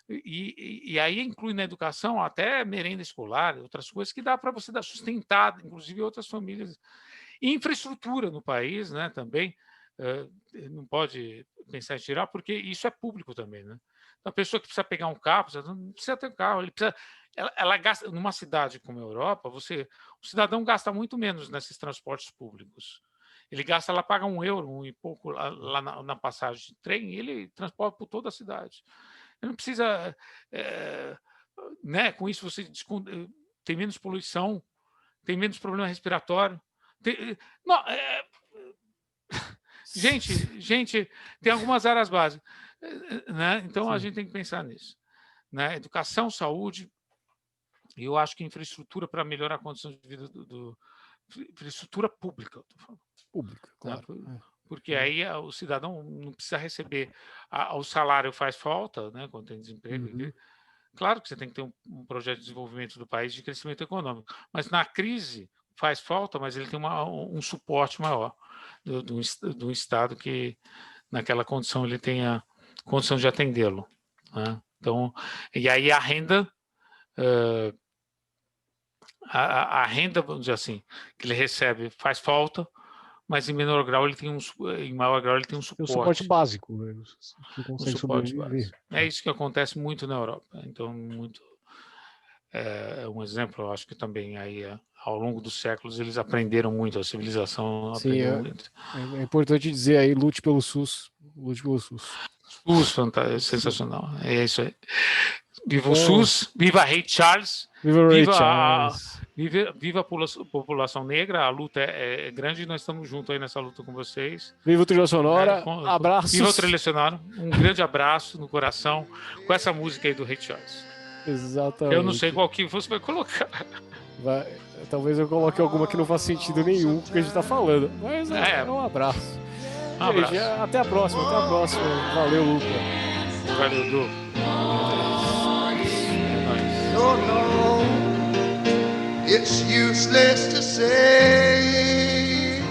E aí inclui na educação até merenda escolar, outras coisas que dá para você dar sustentar, inclusive outras famílias. E infraestrutura no país, né, também, não pode pensar em tirar, porque isso é público também. Né? Então, a pessoa que precisa pegar um carro, não precisa ter um carro, ela gasta, numa cidade como a Europa, o cidadão gasta muito menos nesses transportes públicos. Ele gasta, ela paga €1, um e pouco lá na passagem de trem, e ele transporta por toda a cidade. Ele não precisa, né? Com isso você tem menos poluição, tem menos problema respiratório. Não, gente, tem algumas áreas básicas, né? Então a gente tem que pensar nisso, né? Educação, saúde. E eu acho que infraestrutura para melhorar a condição de vida infraestrutura pública, eu tô falando. Pública, claro. Né? Porque aí o cidadão não precisa receber o salário faz falta, né? Quando tem desemprego. Claro que você tem que ter um projeto de desenvolvimento do país, de crescimento econômico, mas na crise faz falta, mas ele tem um suporte maior do Estado que naquela condição ele tenha condição de atendê-lo. Né? Então, e aí a renda a renda, vamos dizer assim, que ele recebe faz falta, mas em menor grau ele tem em maior grau ele tem um suporte. Tem um suporte básico, né? Que consegue suporte sobreviver. básico. É isso que acontece muito na Europa. Então, um exemplo, eu acho que também aí ao longo dos séculos eles aprenderam muito, a civilização aprendeu muito. É importante dizer aí, lute pelo SUS. Lute pelo SUS. SUS, sensacional. É isso aí. Viva o SUS, viva Rei Charles, viva a população negra, a luta é grande e nós estamos juntos aí nessa luta com vocês. Viva o Trilha Sonora, abraços. Viva o Trilha Sonora, um grande abraço no coração com essa música aí do Rei Charles. Exatamente. Eu não sei qual que você vai colocar. Talvez eu coloque alguma que não faz sentido nenhum com o que a gente está falando, mas é um abraço. Um abraço. Gente, até a próxima. Valeu, Luca. Valeu, Du. No, it's useless to say.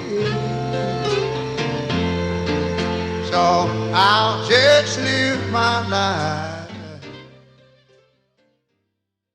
So I'll just live my life.